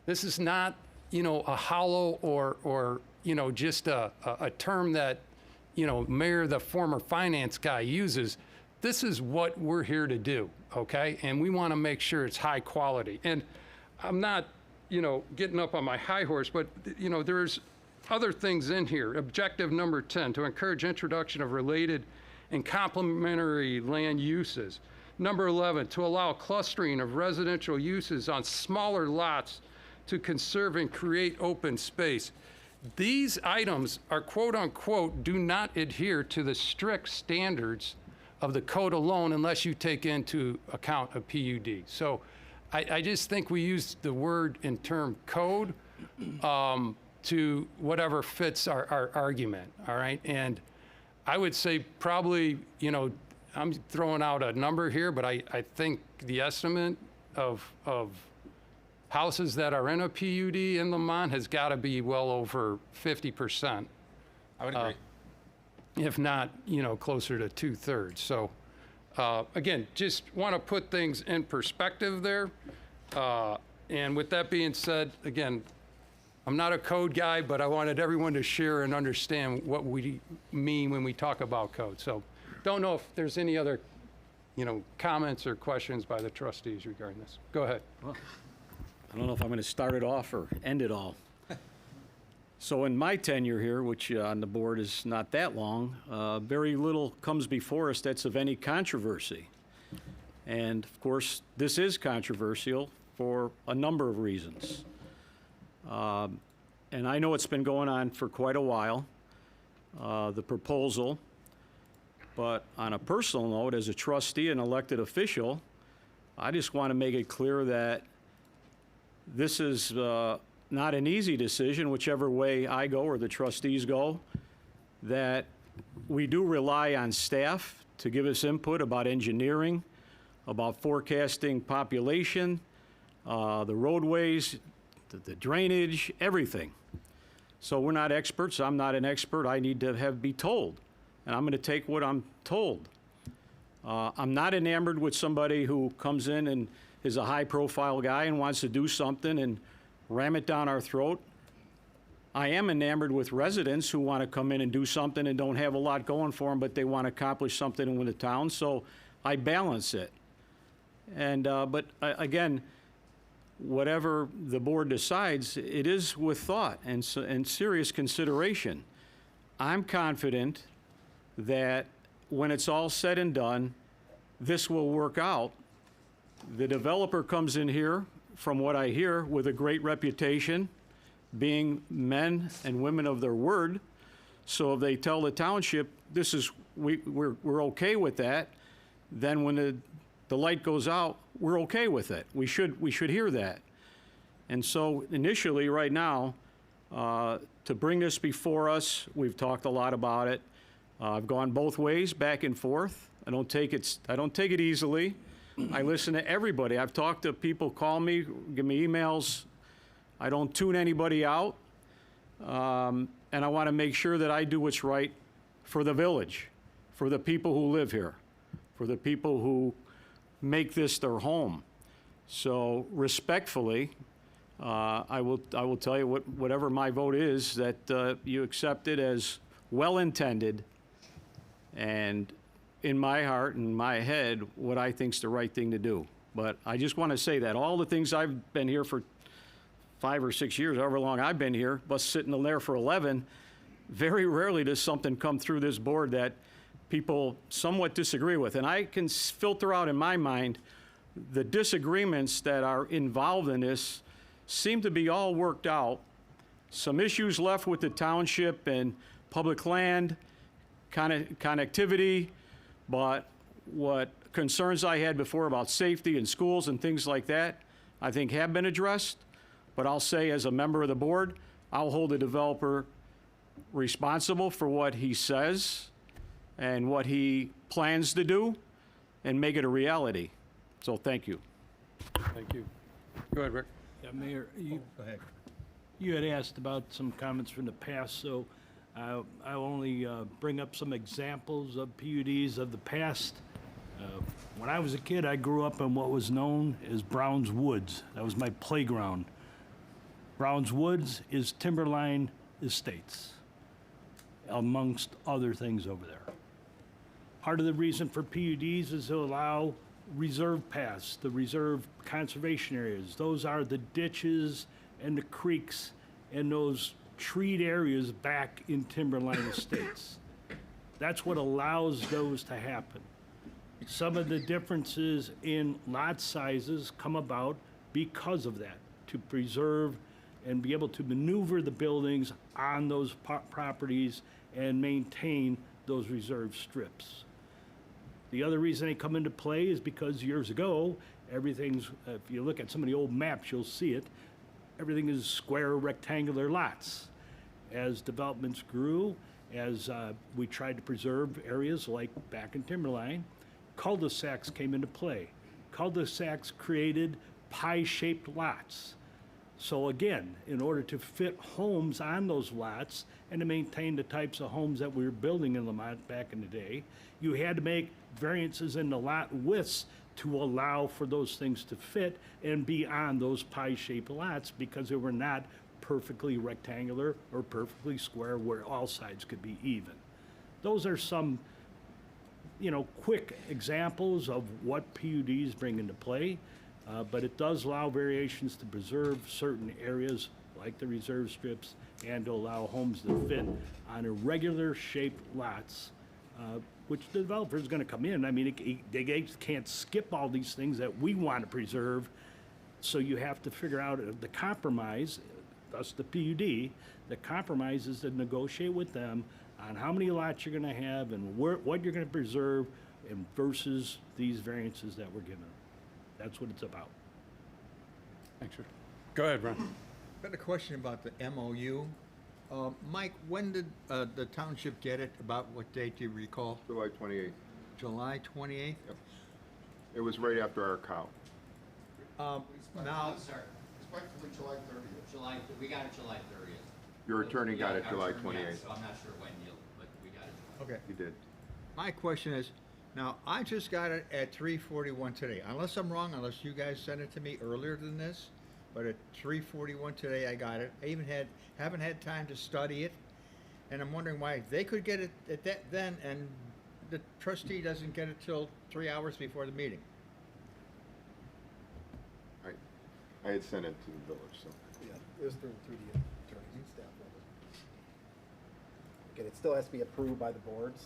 this is not, a hollow or just a term that, Mayor, the former finance guy, uses. This is what we're here to do, okay? And we want to make sure it's high quality. And I'm not, getting up on my high horse, but, there's other things in here. Objective number 10, to encourage introduction of related and complementary land uses. Number 11, to allow clustering of residential uses on smaller lots to conserve and create open space. These items are, quote unquote, do not adhere to the strict standards of the code alone unless you take into account a PUD. So I just think we use the word in term code to whatever fits our argument, all right? And I would say probably, I'm throwing out a number here, but I think the estimate of houses that are in a PUD in Lamont has got to be well over 50%. I would agree. If not, closer to 2/3. So again, just want to put things in perspective there. And with that being said, again, I'm not a code guy, but I wanted everyone to share and understand what we mean when we talk about code. So don't know if there's any other, comments or questions by the trustees regarding this. Go ahead. Well, I don't know if I'm going to start it off or end it all. So in my tenure here, which on the board is not that long, very little comes before us that's of any controversy. And of course, this is controversial for a number of reasons. And I know it's been going on for quite a while, the proposal. But on a personal note, as a trustee and elected official, I just want to make it clear that this is not an easy decision, whichever way I go or the trustees go, that we do rely on staff to give us input about engineering, about forecasting population, the roadways, the drainage, everything. So we're not experts. I'm not an expert. I need to be told. And I'm going to take what I'm told. I'm not enamored with somebody who comes in and is a high-profile guy and wants to do something and ram it down our throat. I am enamored with residents who want to come in and do something and don't have a lot going for them, but they want to accomplish something with the town. So I balance it. And but again, whatever the board decides, it is with thought and serious consideration. I'm confident that when it's all said and done, this will work out. The developer comes in here, from what I hear, with a great reputation, being men and women of their word. So if they tell the township, this is we're okay with that, then when the light goes out, we're okay with it. We should hear that. And so initially, right now, to bring this before us, we've talked a lot about it. I've gone both ways, back and forth. I don't take it easily. I listen to everybody. I've talked to people, call me, give me emails. I don't tune anybody out. And I want to make sure that I do what's right for the village, for the people who live here, for the people who make this their home. So respectfully, I will tell you whatever my vote is, that you accept it as well-intended and in my heart and my head what I think's the right thing to do. But I just want to say that all the things I've been here for 5 or 6 years, however long I've been here, but sitting there for 11, very rarely does something come through this board that people somewhat disagree with. And I can filter out in my mind the disagreements that are involved in this seem to be all worked out. Some issues left with the township and public land, connectivity, but what concerns I had before about safety and schools and things like that, I think have been addressed. But I'll say, as a member of the board, I'll hold the developer responsible for what he says and what he plans to do and make it a reality. So thank you. Thank you. Go ahead, Rick. Yeah, Mayor, you had asked about some comments from the past, so I'll only bring up some examples of PUDs of the past. When I was a kid, I grew up in what was known as Browns Woods. That was my playground. Browns Woods is Timberline Estates, amongst other things over there. Part of the reason for PUDs is to allow reserve paths, the reserve conservation areas. Those are the ditches and the creeks and those treed areas back in Timberline Estates. That's what allows those to happen. Some of the differences in lot sizes come about because of that, to preserve and be able to maneuver the buildings on those properties and maintain those reserve strips. The other reason they come into play is because years ago, everything's, if you look at some of the old maps, you'll see it, everything is square rectangular lots. As developments grew, as we tried to preserve areas like back in Timberline, cul-de-sacs came into play. Cul-de-sacs created pie-shaped lots. So again, in order to fit homes on those lots and to maintain the types of homes that we were building in Lamont back in the day, you had to make variances in the lot widths to allow for those things to fit and be on those pie-shaped lots because they were not perfectly rectangular or perfectly square where all sides could be even. Those are some, quick examples of what PUDs bring into play. But it does allow variations to preserve certain areas like the reserve strips and to allow homes to fit on irregular shaped lots, which the developer is going to come in. I mean, they can't skip all these things that we want to preserve. So you have to figure out the compromise, thus the PUD. The compromise is to negotiate with them on how many lots you're going to have and what you're going to preserve and versus these variances that we're given. That's what it's about. Thanks, sir. Go ahead, Ron. Got a question about the MOU. Mike, when did the township get it? About what date do you recall? July 28th. July 28th? Yep. It was right after our cow. Now, Respectfully, July 30th. We got it July 30th. Your attorney got it July 28th. So I'm not sure when but we got it. okay. He did. My question is, now, I just got it at 3:41 today. Unless I'm wrong, unless you guys sent it to me earlier than this, but at 3:41 today I got it. I even haven't had time to study it, and I'm wondering why they could get it at that then, and the trustee doesn't get it till 3 hours before the meeting. I had sent it to the village, so. Yeah, it was through the attorneys and staff level. Again, it still has to be approved by the boards.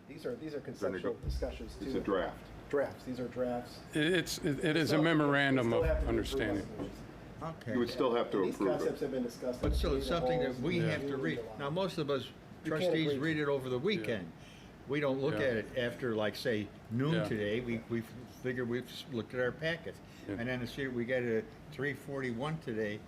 These are conceptual discussions too. It's a draft. Drafts, these are drafts. It is a memorandum of understanding. Okay. You would still have to These approve concepts it. have been discussed. But still, it's something that we have to read. Now, most of us trustees agree. read it over the weekend. We don't look Yeah. at it after, like, say, noon Yeah. today. We figure we've looked at our packets. Yeah. And then to see we got it at 3:41 today,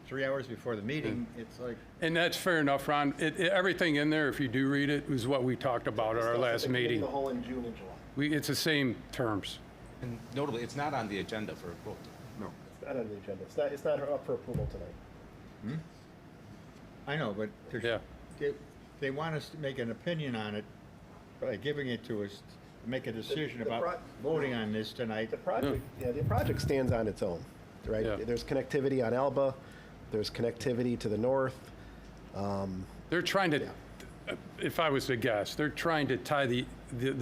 3 hours before the meeting, it's like, And that's fair enough, Ron. Everything in there, if you do read it, was what we talked about at our last meeting. The whole in June and July. It's the same terms. And notably, it's not on the agenda for approval. No. It's not on the agenda. It's not up for approval tonight. I know, but there's- Yeah. they want us to make an opinion on it by giving it to us, to make a decision the about pro- voting on this tonight. The project stands on its own, right? Yeah. There's connectivity on Elba, there's connectivity to the north. They're trying to, if I was to guess, they're trying to tie the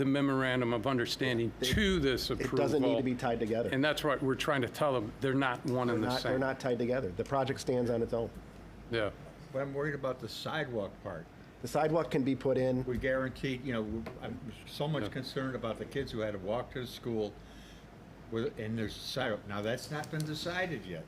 memorandum of understanding to this It approval. doesn't need to be tied together. And that's what we're trying to tell them. They're not one and the They're same. not tied together. The project stands on its own. Yeah. But I'm worried about the sidewalk part. The sidewalk can be put in. We guaranteed, I'm so much concerned about the kids who had to walk to school and there's sidewalk. Now, that's not been decided yet.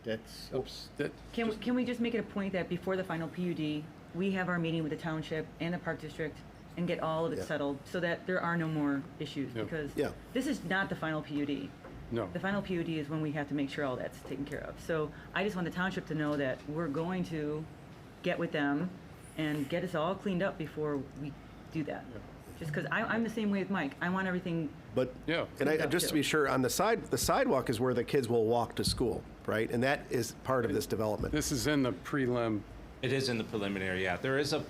Can we just make it a point that before the final PUD, we have our meeting with the township and the park district and get all of it Yeah. settled so that there are no more issues? Yeah. Because Yeah. this is not the final PUD. No. The final PUD is when we have to make sure all that's taken care of. So I just want the township to know that we're going to get with them and get us all cleaned up before we do that. Just because I'm the same way with Mike. I want everything. But, Yeah. just to be sure, on the sidewalk is where the kids will walk to school, right? And that is part of this development. This is in the prelim. It is in the preliminary, yeah. There is a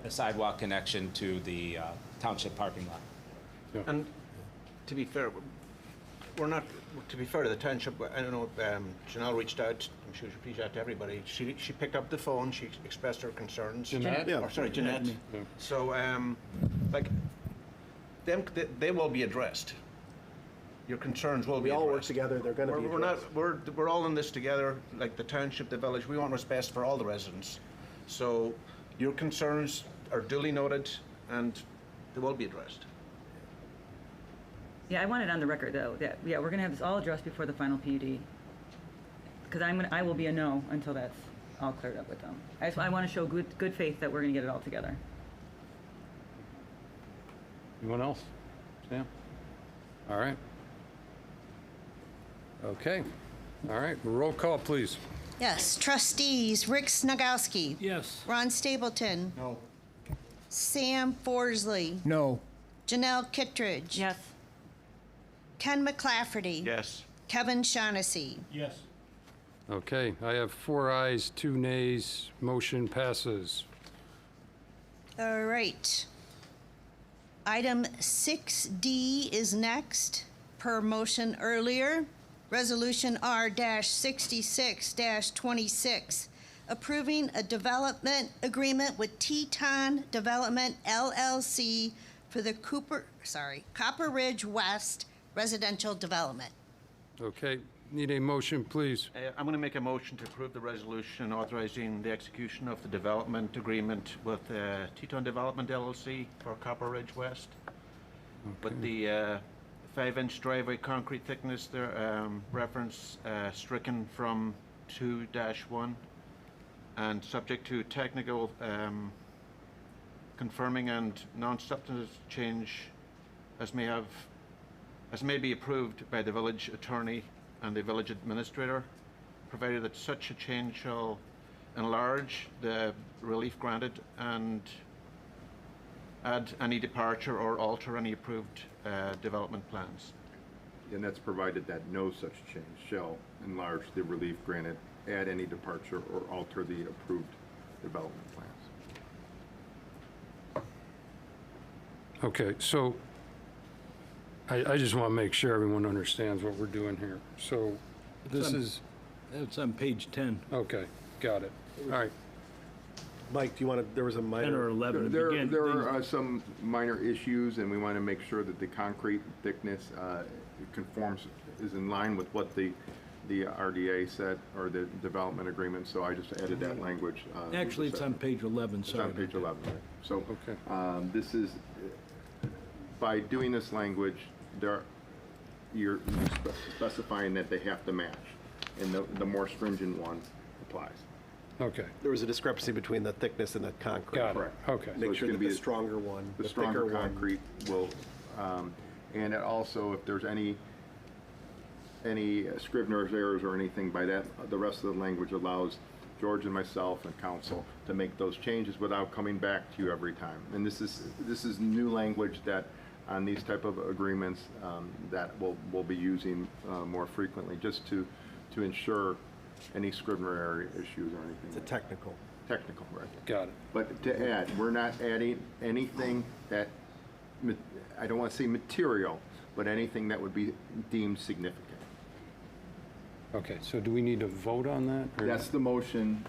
sidewalk connection to the township parking lot. And to be fair, we're not, to be fair to the township, I don't know, Janelle reached out, I'm sure she reached out to everybody. She picked up the phone, she expressed her concerns. Jeanette? Yeah. Or, sorry, Jeanette. Yeah. So, like, they will be addressed. Your concerns will be We all work addressed. together, they're gonna be We're not, addressed. we're all in this together, like the township, the village, we want what's best for all the residents. So your concerns are duly noted and they will be addressed. Yeah, I want it on the record though, that, yeah, we're gonna have this all addressed before the final PUD. Because I will be a no until that's all cleared up with them. I want to show good faith that we're gonna get it all together. Anyone else? Sam? All right. Okay. All right. Roll call, please. Yes, trustees, Rick Snagowski. Yes. Ron Stapleton. No. Sam Forsley. No. Janelle Kittredge. Yes. Ken McClafferty. Yes. Kevin Shaughnessy. Yes. Okay. I have 4 ayes, 2 nays. Motion passes. All right. Item 6D is next, per motion earlier. Resolution R-66-26, approving a development agreement with Teton Development LLC for the Copper Ridge West residential development. Okay. Need a motion, please. I'm going to make a motion to approve the resolution authorizing the execution of the development agreement with Teton Development LLC for Copper Ridge West. With the 5-inch driveway concrete thickness there, reference stricken from 2-1, and subject to technical confirming and non-substantive change as may be approved by the village attorney and the village administrator, provided that such a change shall enlarge the relief granted and add any departure or alter any approved development plans. And that's provided that no such change shall enlarge the relief granted, add any departure, or alter the approved development plans. Okay. So I just want to make sure everyone understands what we're doing here. So this is, It's on page 10. okay. Got it. All right. Mike, do you want to, there was a 10 or minor, 11. There Again, are some minor issues, and we want to make sure that the concrete thickness conforms, is in line with what the RDA said, or the development agreement, so I just added that language. Actually, it's on page 11, It's sorry. on page 11, right? So, Okay. this is, by doing this language, you're specifying that they have to match, and the more stringent one applies. Okay. There was a discrepancy between the thickness and the concrete. Got it. Correct. Okay. So Make it's sure gonna that be the stronger one, The the stronger thicker one. concrete will, and it also, if there's any Scrivener's errors or anything by that, the rest of the language allows George and myself and council to make those changes without coming back to you every time. And this is new language that, on these type of agreements, that we'll be using more frequently, just to ensure any Scrivener error issues or anything. It's a technical. Technical, right. Got it. But to add, we're not adding anything that, I don't want to say material, but anything that would be deemed significant. Okay, so do we need to vote on that? or- That's the motion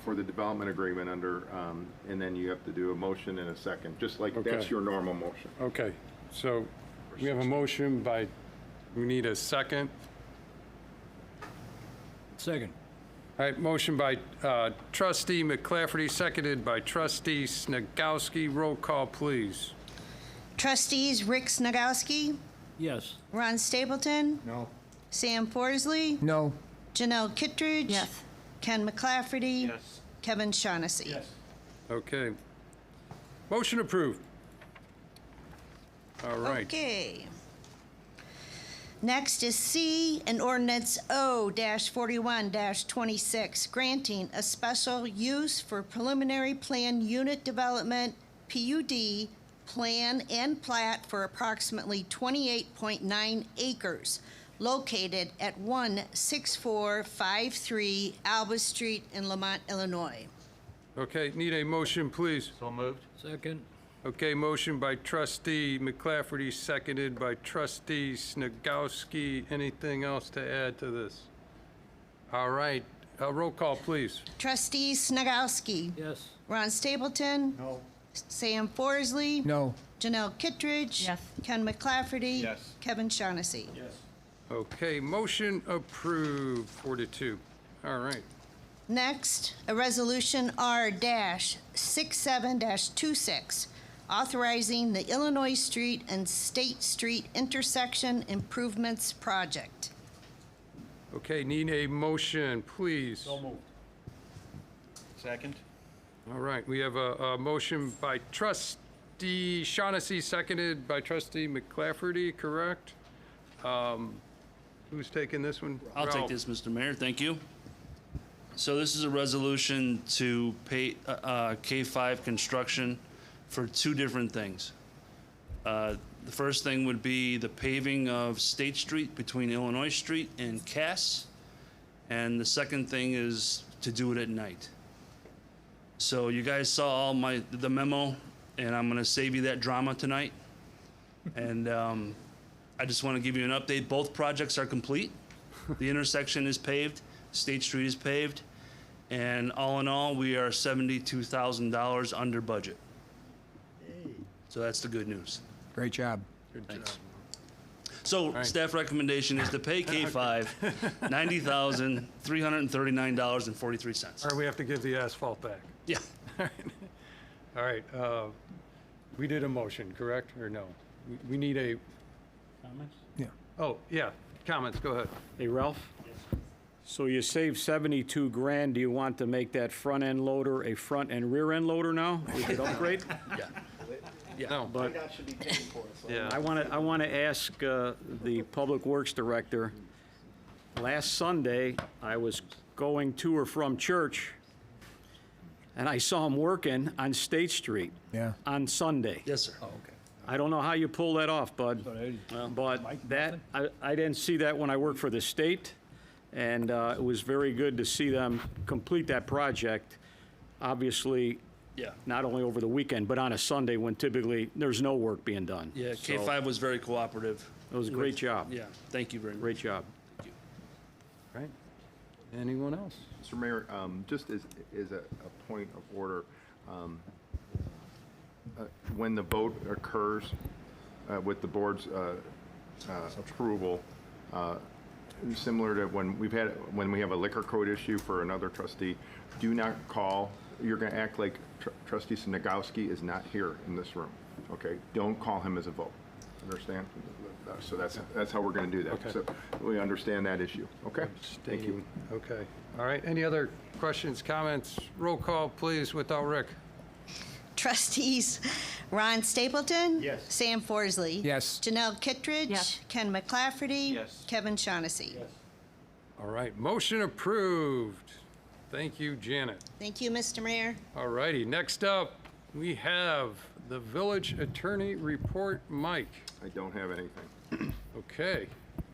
for the development agreement under, and then you have to do a motion and a second, just like that's Okay. your normal motion. Okay, so we have a motion by, we need a second. Second. All right, motion by trustee McClafferty, seconded by trustee Snagowski. Roll call, please. Trustees Rick Snagowski, Yes. Ron Stapleton, No. Sam Forsley, No. Janelle Kittredge. Yes. Ken McClafferty. Kevin Shaughnessy. Okay. Motion approved. All right. Okay. Next is C, an ordinance O-41-26, granting a special use for preliminary plan unit development, PUD, plan and plat for approximately 28.9 acres, located at 16453 Alba Street in Lamont, Illinois. Okay, need a motion, please. So moved. Second. Okay, motion by trustee McClafferty, seconded by trustee Snagowski. Anything else to add to this? All right, roll call, please. Trustees Snagowski, Yes. Ron Stapleton, No. Sam Forsley, No. Janelle Kittredge. Yes. Ken McClafferty. Yes. Kevin Shaughnessy. Okay, motion approved, 4-2. All right. Next, a resolution R-67-26, authorizing the Illinois Street and State Street intersection improvements project. Okay, need a motion, please. moved. Second. All right, we have a motion by trustee Shaughnessy, seconded by trustee McClafferty, correct? Who's taking this one? I'll take Ralph. this, Mr. Mayor. Thank you. So this is a resolution to pay K5 construction for two different things. The first thing would be the paving of State Street between Illinois Street and Cass. And the second thing is to do it at night. So you guys saw all the memo, and I'm gonna save you that drama tonight. And I just want to give you an update. Both projects are complete. The intersection is paved, State Street is paved, and all in all, we are $72,000 under budget. So that's the good news. Great job. Thanks. So right. staff recommendation is to pay K5 $90,339.43. All right, we have to give the asphalt back. Yeah. All right, we did a motion, correct, or no? We need a, Comments? Yeah. oh, yeah, comments, go ahead. Hey, Ralph? So you saved 72 grand. Do you want to make that front end loader a front and rear end loader now? We could upgrade? Yeah. No, but, PennDOT should be paying for it, so. yeah. I want to ask the Public Works Director. Last Sunday, I was going to or from church, and I saw him working on State Street Yeah. on Sunday. Yes, sir. I don't know how you pull that off, bud, but that, I didn't see that when I worked for the state, and it was very good to see them complete that project, obviously, Yeah. not only over the weekend, but on a Sunday when typically there's no work being done. Yeah, So, K5 was very cooperative. It was a great job. Yeah, thank you very much. Great job. Right. Anyone else? Mr. Mayor, just as a point of order, when the vote occurs with the board's approval, similar to when we have a liquor code issue for another trustee, do not call, you're going to act like trustee Snagowski is not here in this room, okay? Don't call him as a vote. Understand? So that's how we're going to do that. Okay. So we understand that issue. Okay? Thank you. Okay. All right. Any other questions, comments? Roll call, please, without Rick. Trustees Ron Stapleton? Yes. Sam Forsley? Yes. Janelle Kittredge? Yes. Ken McClafferty? Yes. Kevin Shaughnessy? All right. Motion approved. Thank you, Janet. Thank you, Mr. Mayor. All righty. Next up, we have the village attorney report. Mike. I don't have anything. Okay.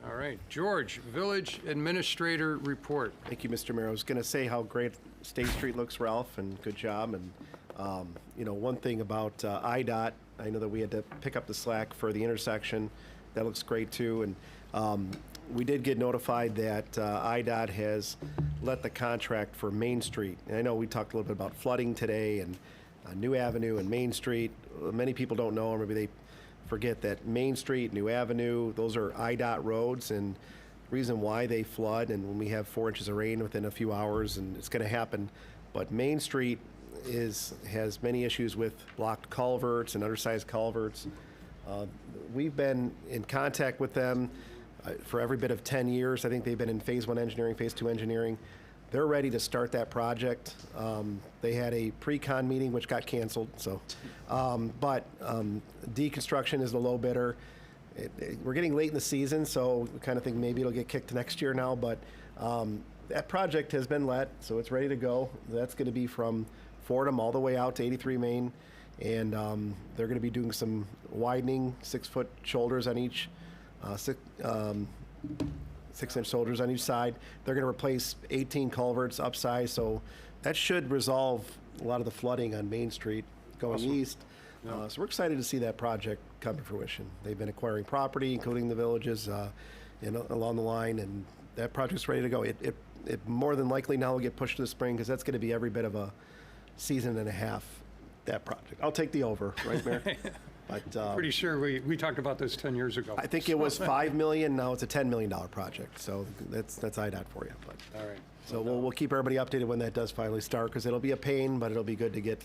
All right. George, village administrator report. Thank you, Mr. Mayor. I was going to say how great State Street looks, Ralph, and good job. And, you know, one thing about IDOT, I know that we had to pick up the slack for the intersection. That looks great, too. And we did get notified that IDOT has let the contract for Main Street. And I know we talked a little bit about flooding today and New Avenue and Main Street. Many people don't know, or maybe they forget that Main Street, New Avenue, those are IDOT roads, and the reason why they flood, and when we have 4 inches of rain within a few hours, and it's going to happen. But Main Street has many issues with blocked culverts and undersized culverts. We've been in contact with them for every bit of 10 years. I think they've been in phase 1 engineering, phase 2 engineering. They're ready to start that project. They had a pre-con meeting, which got canceled, so. But deconstruction is the low bidder. We're getting late in the season, so we kind of think maybe it'll get kicked to next year now, but that project has been let, so it's ready to go. That's going to be from Fordham all the way out to 83 Main, and they're going to be doing some widening, 6-foot shoulders on each, 6-inch shoulders on each side. They're going to replace 18 culverts upsize, so that should resolve a lot of the flooding on Main Street going east. So we're excited to see that project come to fruition. They've been acquiring property, including the villages along the line, and that project's ready to go. It more than likely now will get pushed to the spring, because that's going to be every bit of a season and a half, that project. I'll take the over, right, Mayor? But Pretty sure we talked about this 10 years ago. I think it was $5 million. Now it's a $10 million project. So that's IDOT for you. But, all right. So we'll keep everybody updated when that does finally start, because it'll be a pain, but it'll be good to get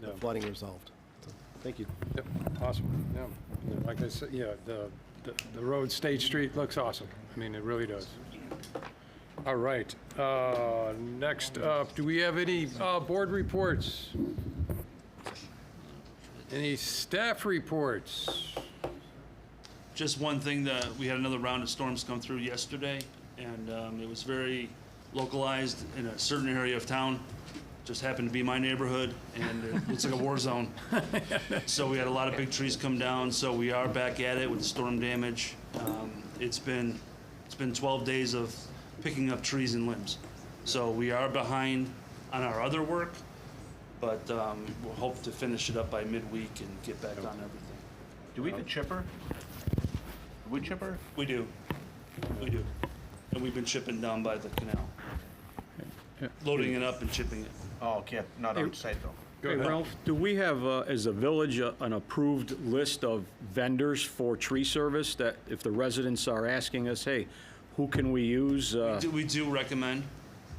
the flooding resolved. So, thank you. Yep. Awesome. Yeah. Like I said, yeah, the road, State Street looks awesome. I mean, it really does. All right. Next up, do we have any board reports? Any staff reports? Just one thing, that we had another round of storms come through yesterday, and it was very localized in a certain area of town. Just happened to be my neighborhood, and it looks like a war zone. So we had a lot of big trees come down, so we are back at it with the storm damage. It's been 12 days of picking up trees and limbs. So we are behind on our other work, but we'll hope to finish it up by midweek and get back on everything. Do we have a chipper? Wood chipper? We do. We do. And we've been chipping down by the canal. Loading it up and chipping it. Oh, okay, not on site though. Go ahead. Ralph, do we have, as a village, an approved list of vendors for tree service that if the residents are asking us, hey, who can we use? We do recommend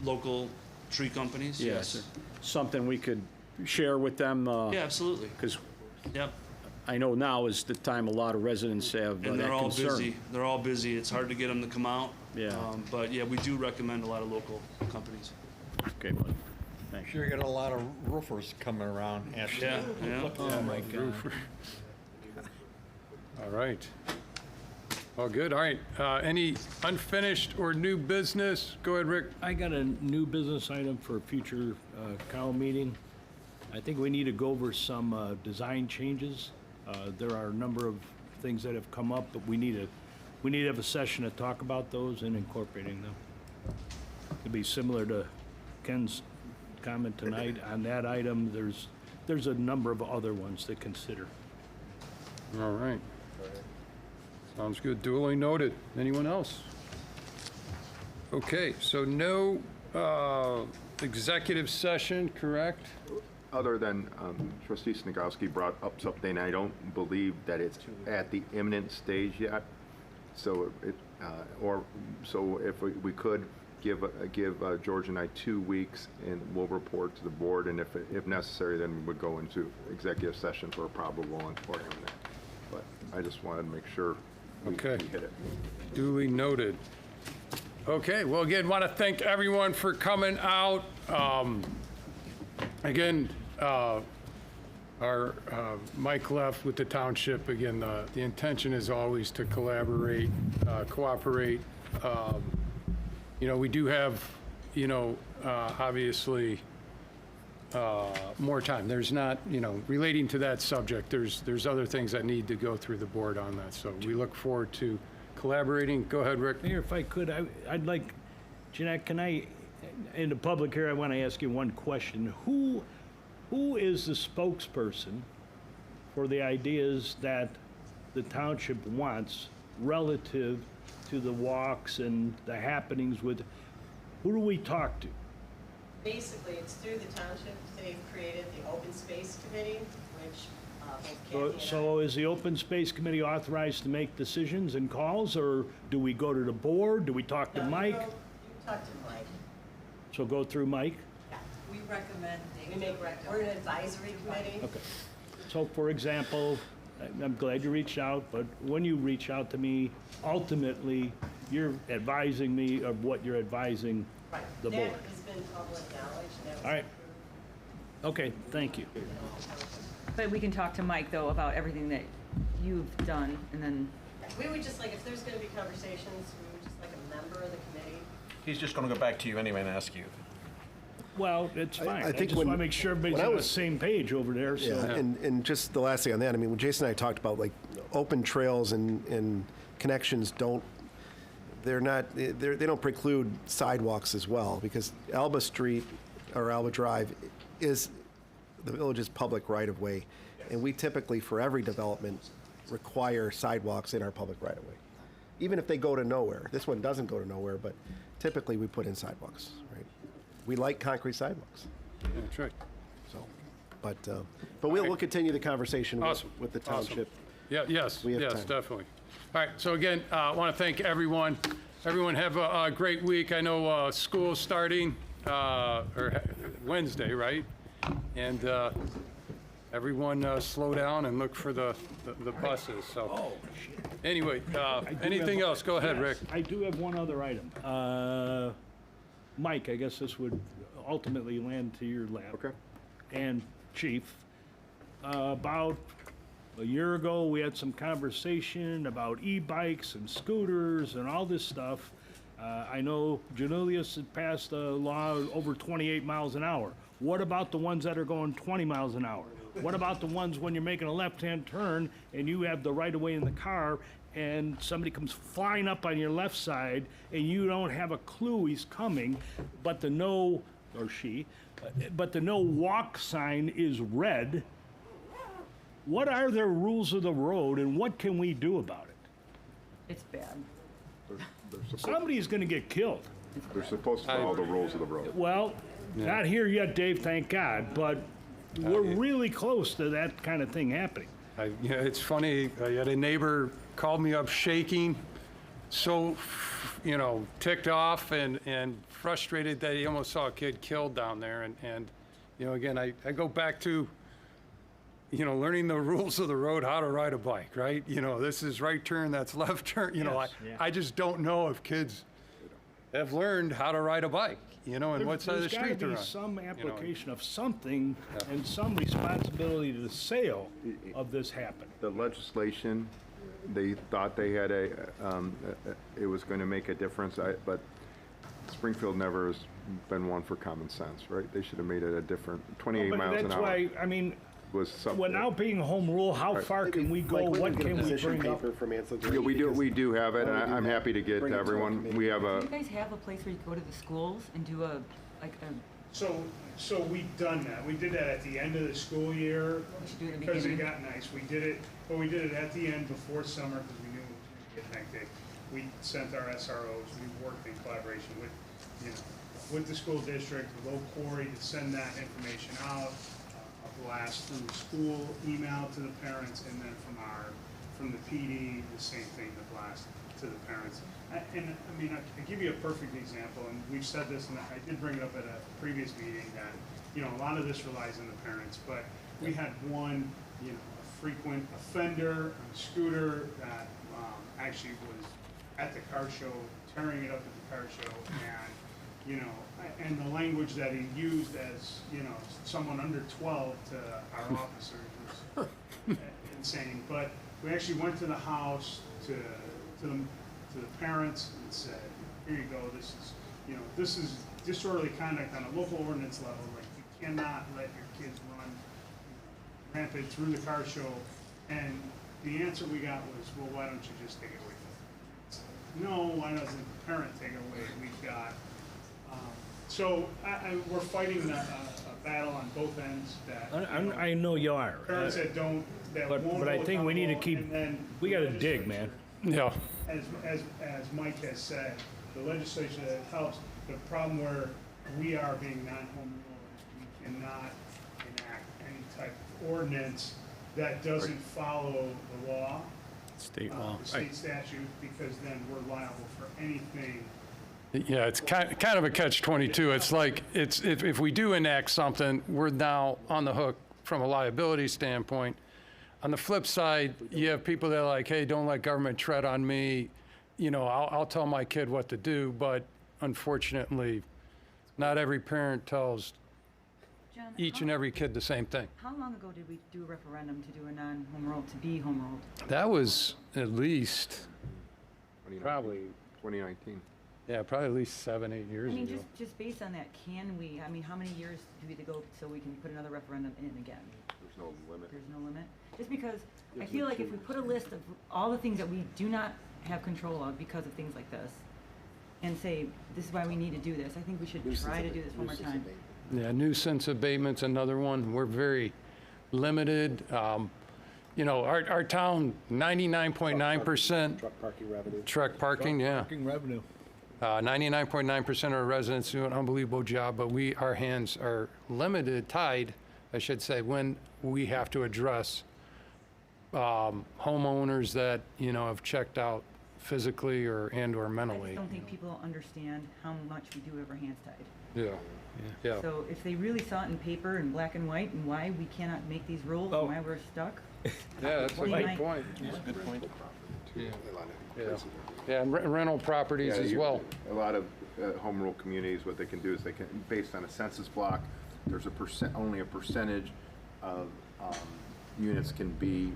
local tree companies, yes. Something we could share with them? Yeah, absolutely. Because Yep. I know now is the time a lot of residents have that And they're all concern. busy. They're all busy. It's hard to get them to come out. Yeah. But yeah, we do recommend a lot of local companies. Okay, buddy. Thanks. Sure, you got a lot of roofers coming around asking. Yeah, yeah. Oh, my God. All right. All good. All right. Any unfinished or new business? Go ahead, Rick. I got a new business item for a future cow meeting. I think we need to go over some design changes. There are a number of things that have come up, but we need to have a session to talk about those and incorporating them. It'd be similar to Ken's comment tonight on that item. There's a number of other ones to consider. All right. Sounds good. Duly noted. Anyone else? Okay, so no executive session, correct? Other than trustee Snagowski brought up something, I don't believe that it's at the imminent stage yet. So so if we could give George and I 2 weeks, and we'll report to the board, and if necessary, then we would go into executive session for a probable and for him. But I just wanted to make sure we Okay. hit it. Duly noted. Okay, well, again, want to thank everyone for coming out. Again, our Mike left with the township. Again, the intention is always to collaborate, cooperate. You know, we do have, you know, obviously, more time. There's not, you know, relating to that subject, there's other things that need to go through the board on that. So we look forward to collaborating. Go ahead, Rick. Mayor, if I could, I'd like, Jeanette, can I, in the public here, I want to ask you one question. Who is the spokesperson for the ideas that the township wants relative to the walks and the happenings with, who do we talk to? Basically, it's through the township. They've created the Open Space Committee, which both So, Kathy and so is the Open Space Committee authorized to make decisions and calls, or do we go to the board? Do we talk to Mike? You talk to Mike. So go through Mike? We recommend, we're an advisory committee. Okay. So, for example, I'm glad you reached out, but when you reach out to me, ultimately, you're advising me of what you're advising the board. That has been public knowledge. and that was All right. Okay, thank you. But we can talk to Mike, though, about everything that you've done, and then, We would just like, if there's going to be conversations, we would just like a member of the committee. He's just going to go back to you anyway and ask you. Well, it's fine. I think just when- want to make sure everybody's when I on the was- same page over there, so. Yeah, and just the last thing on that, I mean, when Jason and I talked about, like, open trails and connections they don't preclude sidewalks as well, because Alba Street or Alba Drive is the village's public right-of-way, and we typically, for every development, require sidewalks in our public right-of-way, even if they go to nowhere. This one doesn't go to nowhere, but typically we put in sidewalks, right? We like concrete sidewalks. That's right. So, but we'll continue the conversation Awesome. with the Awesome. township. Yeah, yes, We have yes, time. definitely. All right, so again, I want to thank everyone. Everyone have a great week. I know school's starting, Wednesday, right? And everyone slow down and look for the buses, so. Anyway, anything else? Go ahead, Rick. I do have one other item. Mike, I guess this would ultimately land to your lap. Okay. And Chief, about a year ago, we had some conversation about e-bikes and scooters and all this stuff. I know Janulius had passed a law over 28 miles an hour. What about the ones that are going 20 miles an hour? What about the ones when you're making a left-hand turn and you have the right-of-way in the car and somebody comes flying up on your left side and you don't have a clue he's coming, but the no, or she, but the no walk sign is red? What are the rules of the road and what can we do about it? it's bad. Somebody's gonna get killed. They're supposed to follow the rules of the road. Well, not here yet, Dave, thank God, but we're really close to that kind of thing happening. Yeah, it's funny, I had a neighbor called me up shaking, so, you know, ticked off and frustrated that he almost saw a kid killed down there. And you know, again, I go back to, you know, learning the rules of the road, how to ride a bike, right? You know, this is right turn, that's left turn, you know, Yes, yeah. I just don't know if kids have learned how to ride a bike, you know, and what side of the street they're on. There's gotta be some you know. application of something and some responsibility to the sale of this happen. The legislation, they thought they had it was going to make a difference, but Springfield never has been one for common sense, right? They should have made it a different, 28 But miles an that's hour why, I mean, was something. without being home rule, how far can we go? Mike, What get a can we position bring up? paper from Ansel Yeah, Green, we do have it, and Why don't we do I'm that? happy to get Bring to it to our everyone. committee. We have Do a, you guys have a place where you go to the schools and do a, like a, So we've done that. We did that at the end of the school year we should do it in the because it beginning? got nice. We did it, but we did it at the end before summer because we knew it was going to get hectic. We sent our SROs. We worked in collaboration with, you know, with the school district, with Old Quarry to send that information out, a blast through the school, email to the parents, and then from the PD, the same thing, the blast to the parents. And I mean, I give you a perfect example, and we've said this, and I did bring it up at a previous meeting, that, you know, a lot of this relies on the parents, but we had one, you know, a frequent offender on a scooter that actually was at the car show, tearing it up at the car show, and, you know, and the language that he used as, you know, someone under 12 to our officers was insane. But we actually went to the house to the parents and said, here you go, this is, you know, this is disorderly conduct on a local ordinance level. Like, you cannot let your kids run rampant through the car show. And the answer we got was, well, why don't you just take it away from them? No, why doesn't the parent take it away? We've got, so we're fighting a battle on both ends that. I know you are. Parents that don't, that won't. But I vote think on we the need to law, keep, and then we gotta dig, man. Yeah. As Mike has said, the legislation that helps, the problem where we are being non-home rule is we cannot enact any type of ordinance that doesn't follow the law. State law. The state statute, because then we're liable for anything. Yeah, it's kind of a catch-22. It's like, if we do enact something, we're now on the hook from a liability standpoint. On the flip side, you have people that are like, hey, don't let government tread on me. You know, I'll tell my kid what to do, but unfortunately, not every parent tells John, each and every kid the same thing. How long ago did we do a referendum to do a non-home rule, to be home ruled? That was at least, 2019. probably, 2019. yeah, probably at least 7, 8 years I mean, ago. just based on that, can we, I mean, how many years do we have to go so we can put another referendum in again? There's no limit. There's no limit? Just because I feel like if we put a list of all the things that we do not have control of because of things like this, and say, this is why we need to do this, I think we should try to do this one more time. Yeah, nuisance abatement's another one. We're very limited. You know, our town, 99.9%. Truck parking revenue. Truck parking, yeah. Parking revenue. 99.9% of our residents do an unbelievable job, but our hands are limited, tied, I should say, when we have to address homeowners that, you know, have checked out physically or I mentally. just don't think people understand how much we do have our hands tied. Yeah, yeah. So if they really saw it in paper in black and white and why we cannot make these rules and why we're stuck. Yeah, that's a What do you good think? point. Good point. Yeah, and rental properties as well. A lot of home rule communities, what they can do is they can, based on a census block, there's only a percentage of units can be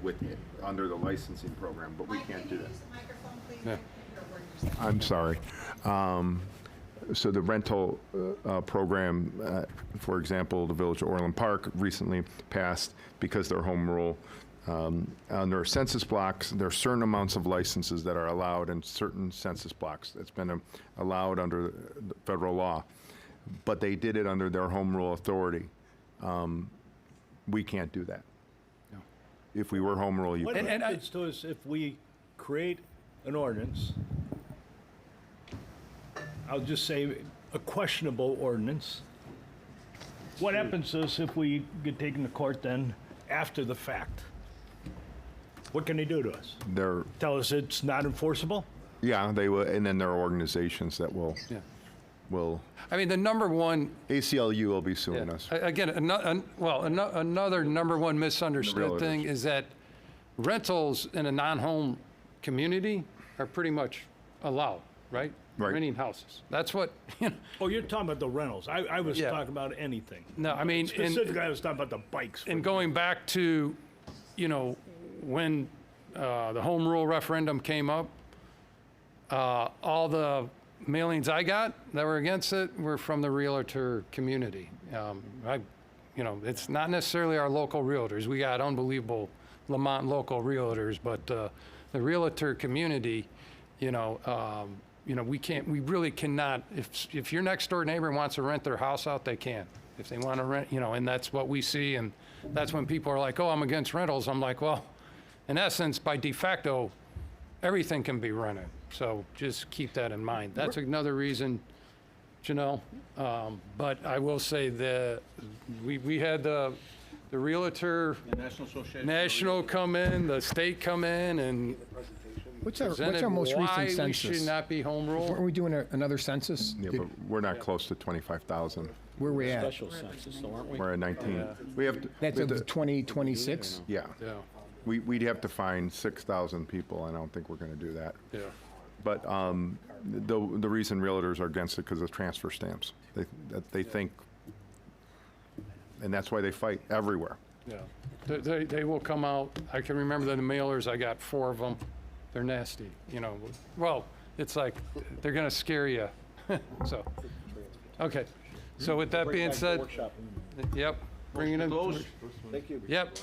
under the licensing program, but we can't do that. Yeah. I'm sorry. So the rental program, for example, the Village of Orland Park recently passed, because they're home rule, under census blocks, there are certain amounts of licenses that are allowed in certain census blocks. It's been allowed under the federal law, but they did it under their home rule authority. We can't do that. No. If we were home rule, you What could. happens to us if we create an ordinance? I'll just say a questionable ordinance. What happens to us if we get taken to court then after the fact? What can they do to us? They're, Tell us it's not enforceable? yeah, they will, and then there are organizations that will, Yeah. will, I mean, the number one, ACLU will be suing yeah, us. again, another number one misunderstood Realtors. thing is that rentals in a non-home community are pretty much allowed, right? Right. Renting houses. That's what, you know. Oh, you're talking about the rentals. I was Yeah. talking about anything. No, I mean, Specifically, I was talking about the bikes. And going back to, you know, when the home rule referendum came up, all the mailings I got that were against it were from the realtor community. You know, it's not necessarily our local realtors. We got unbelievable Lamont local realtors, but the realtor community, you know, we really cannot, if your next door neighbor wants to rent their house out, they can. If they want to rent, you know, and that's what we see, and that's when people are like, oh, I'm against rentals. I'm like, well, in essence, by de facto, everything can be rented. So just keep that in mind. That's another reason, Janelle. But I will say that we had the realtor, National Association. national come in, the state come in, and What's our presented most why recent we census? should not be home rule. Weren't we doing another census? Yeah, but we're not close to 25,000. Where we at? Special census, though, aren't we? We're at 19. We have. That's we of have to- 2026? Yeah. Yeah. We'd have to find 6,000 people, and I don't think we're going to do that. Yeah. But the reason realtors are against it because of transfer stamps. They think, and that's why they fight everywhere. Yeah. They will come out. I can remember the mailers, I got 4 of them. They're nasty, you know. Well, it's like, they're going to scare you. So, okay. So with that being said, yep, bring it in. Thank you. Yep.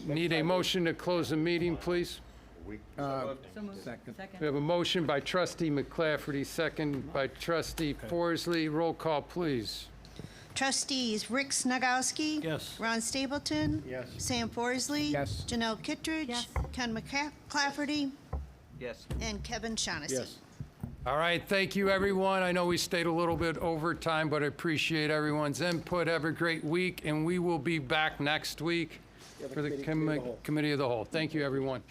Need a motion to close the meeting, please? Second. We have a motion by trustee McClafferty, second by trustee Forsley. Roll call, please. Trustees Rick Snagowski. Yes. Ron Stapleton. Yes. Sam Forsley. Yes. Janelle Kittredge. Yes. Ken McClafferty. Yes. And Kevin Shaughnessy. Yes. All right, thank you, everyone. I know we stayed a little bit over time, but I appreciate everyone's input. Have a great week, and we will be back next week for the Committee of the Whole. Thank you, everyone.